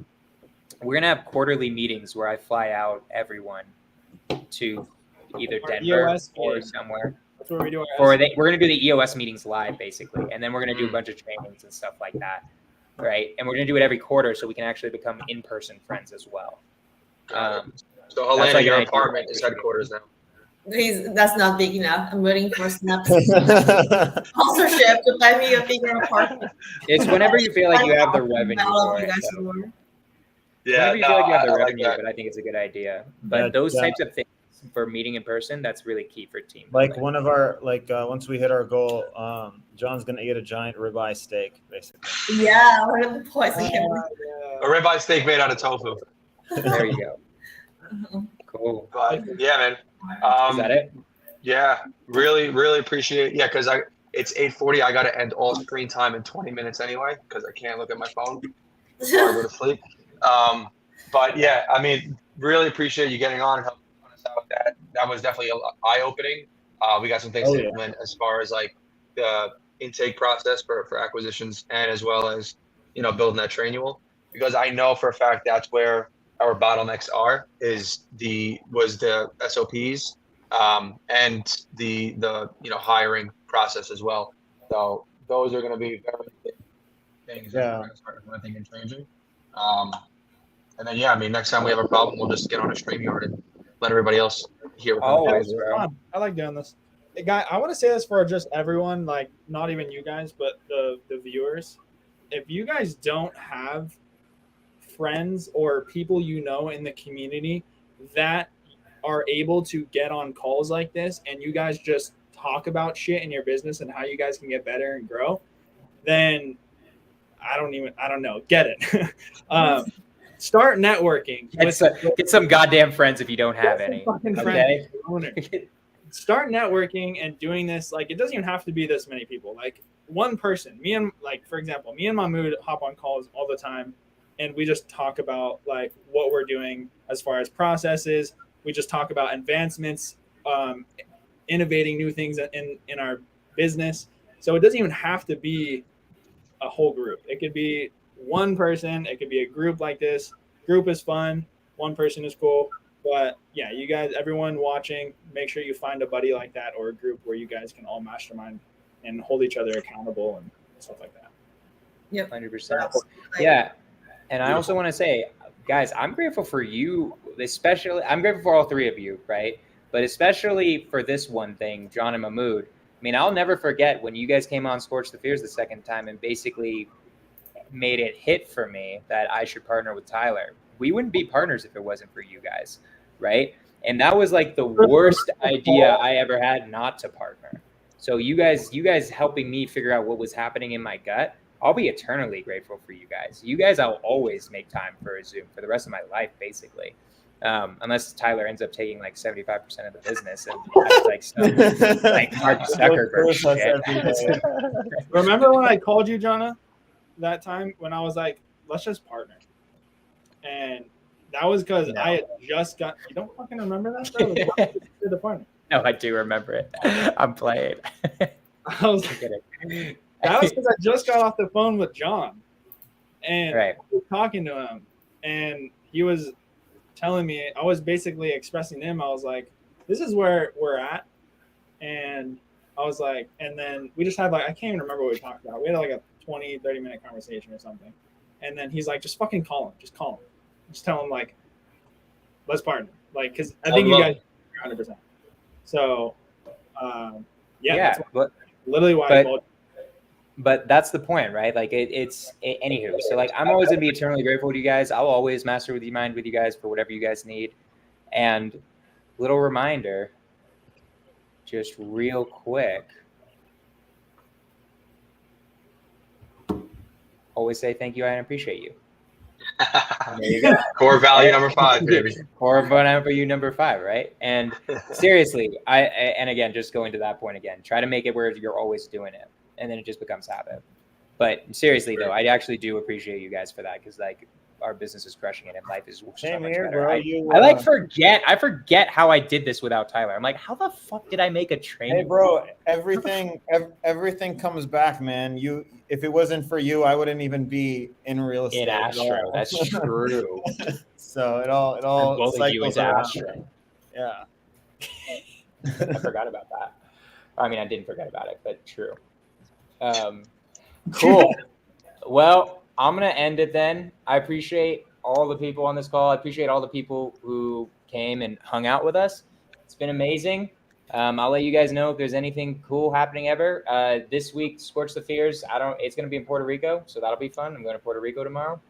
We're going to have quarterly meetings where I fly out everyone to either Denver or somewhere. That's where we do we're going to do the EOS meetings live, basically. And then we're going to do a bunch of trainings and stuff like that. Right. And we're going to do it every quarter so we can actually become in-person friends as well. So Helena, your apartment is headquarters now. That's not big enough. I'm waiting for Snap's sponsorship to buy me a bigger apartment. It's whenever you feel like you have the revenue for it. Yeah, whenever you feel like you have the revenue, but I think it's a good idea. But those types of things for meeting in person, that's really key for team. Like one of our once we hit our goal, John's gonna eat a giant ribeye steak, basically. Yeah, one of the poison. A ribeye steak made out of tofu. There you go. Cool. But yeah, man. Is that it? Yeah, really, really appreciate. Yeah, because it's 8:40. I got to end all screen time in 20 minutes anyway because I can't look at my phone before I go to sleep. But yeah, I mean, really appreciate you getting on and helping us out with that. That was definitely eye opening. We got some things to implement as far as like the intake process for acquisitions and as well as building that trainual because I know for a fact that's where our bottlenecks is the SOPs and the hiring process as well. So those are going to be very big things that we're going to start implementing and changing. And then I mean next time we have a problem, we'll just get on a StreamYard and let everybody else hear. I like doing this. Hey, guy, I want to say this for just everyone, like not even you guys, but the viewers. If you guys don't have friends or people in the community that are able to get on calls like this and you guys just talk about shit in your business and how you guys can get better and grow, then I don't know, get it. Start networking. Get some goddamn friends if you don't have any. Okay? Start networking and doing this. Like, it doesn't even have to be this many people. Like one person, for example, me and Mahmoud hop on calls all the time. And we just talk about like what we're doing as far as processes. We just talk about advancements, innovating new things in our business. So it doesn't even have to be a whole group. It could be one person. It could be a group like this. Group is fun. One person is cool. But yeah, you guys, everyone watching, make sure you find a buddy like that or a group where you guys can all mastermind and hold each other accountable and stuff like that. Yep. 100%. Yeah. And I also want to say, guys, I'm grateful for you, especially. I'm grateful for all three of you, right? But especially for this one thing, John and Mahmoud. I mean, I'll never forget when you guys came on Scorch the Fears the second time and basically made it hit for me that I should partner with Tyler. we wouldn't be partners if it wasn't for you guys, right? And that was like the worst idea I ever had, not to partner. So you guys helping me figure out what was happening in my gut, I'll be eternally grateful for you guys. You guys, I'll always make time for a Zoom for the rest of my life, basically. Unless Tyler ends up taking like 75% of the business and has like some like Mark Zuckerberg shit. Remember when I called you, Jonah, that time when I was like, let's just partner? And that was because I had just got, you don't fucking remember that, bro? The partner. No, I do remember it. I'm playing. I was kidding. That was because I just got off the phone with John. And I was talking to him. And he was telling me, I was basically expressing to him, I was like, this is where we're at. And I was like, and then we just had like, I can't even remember what we talked about. We had like a 20, 30-minute conversation or something. And then he's like, just fucking call him. Just call him. Just tell him like, let's partner. Like, because I think you guys are 100%. So, that's literally why But that's the point, right? Like anywho. So like, I'm always gonna be eternally grateful to you guys. I'll always mastermind with you guys for whatever you guys need. And little reminder, just real quick, always say thank you and appreciate you. There you go. Core value number 5, baby. Core value number 5, right? And seriously, and again, just going to that point again, try to make it where you're always doing it. And then it just becomes habit. But seriously, though, I actually do appreciate you guys for that because, like, our business is crushing it and life is so much better. Bro, I forget how I did this without Tyler. I'm like, how the fuck did I make a training? Hey, bro, everything comes back, man. If it wasn't for you, I wouldn't even be in real estate. In Astro, that's true. So it all both of you is Astro. Yeah. I forgot about that. I mean, I didn't forget about it, but true. Cool. Well, I'm going to end it then. I appreciate all the people on this call. I appreciate all the people who came and hung out with us. It's been amazing. I'll let you guys know if there's anything cool happening ever. This week, Scorch the Fears. It's going to be in Puerto Rico, so that'll be fun. I'm going to Puerto Rico tomorrow.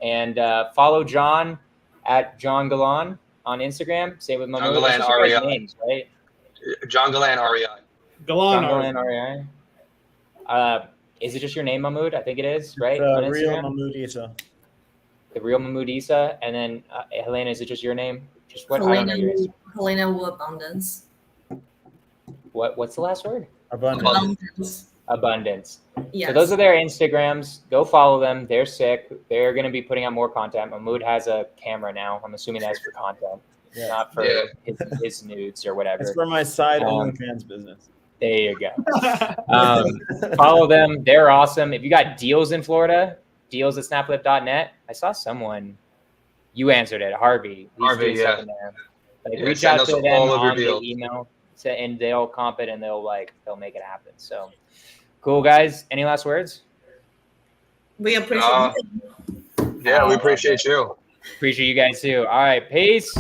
And follow John at John Galan on Instagram. Same with my names, right? John Galan, REI. Galan, REI. Is it just your name, Mahmoud? I think it is, right? The real Mahmoud Isa. The real Mahmoud Isa. And then Helena, is it just your name? Just what? I don't know your Instagram. Helena Wu Abundance. What's the last word? Abundance. Yes. So those are their Instagrams. Go follow them. They're sick. They're going to be putting out more content. Mahmoud has a camera now. I'm assuming that's for content, not for his nudes or whatever. It's for my side OnlyFans business. There you go. Follow them. They're awesome. If you got deals in Florida, deals at snapflip.net. I saw someone. You answered it. Harvey. Harvey, yeah. Like, reach out to them on the email, and they'll comp it, and they'll make it happen. So, cool, guys. Any last words? We appreciate we appreciate you. Appreciate you guys too. All right. Peace.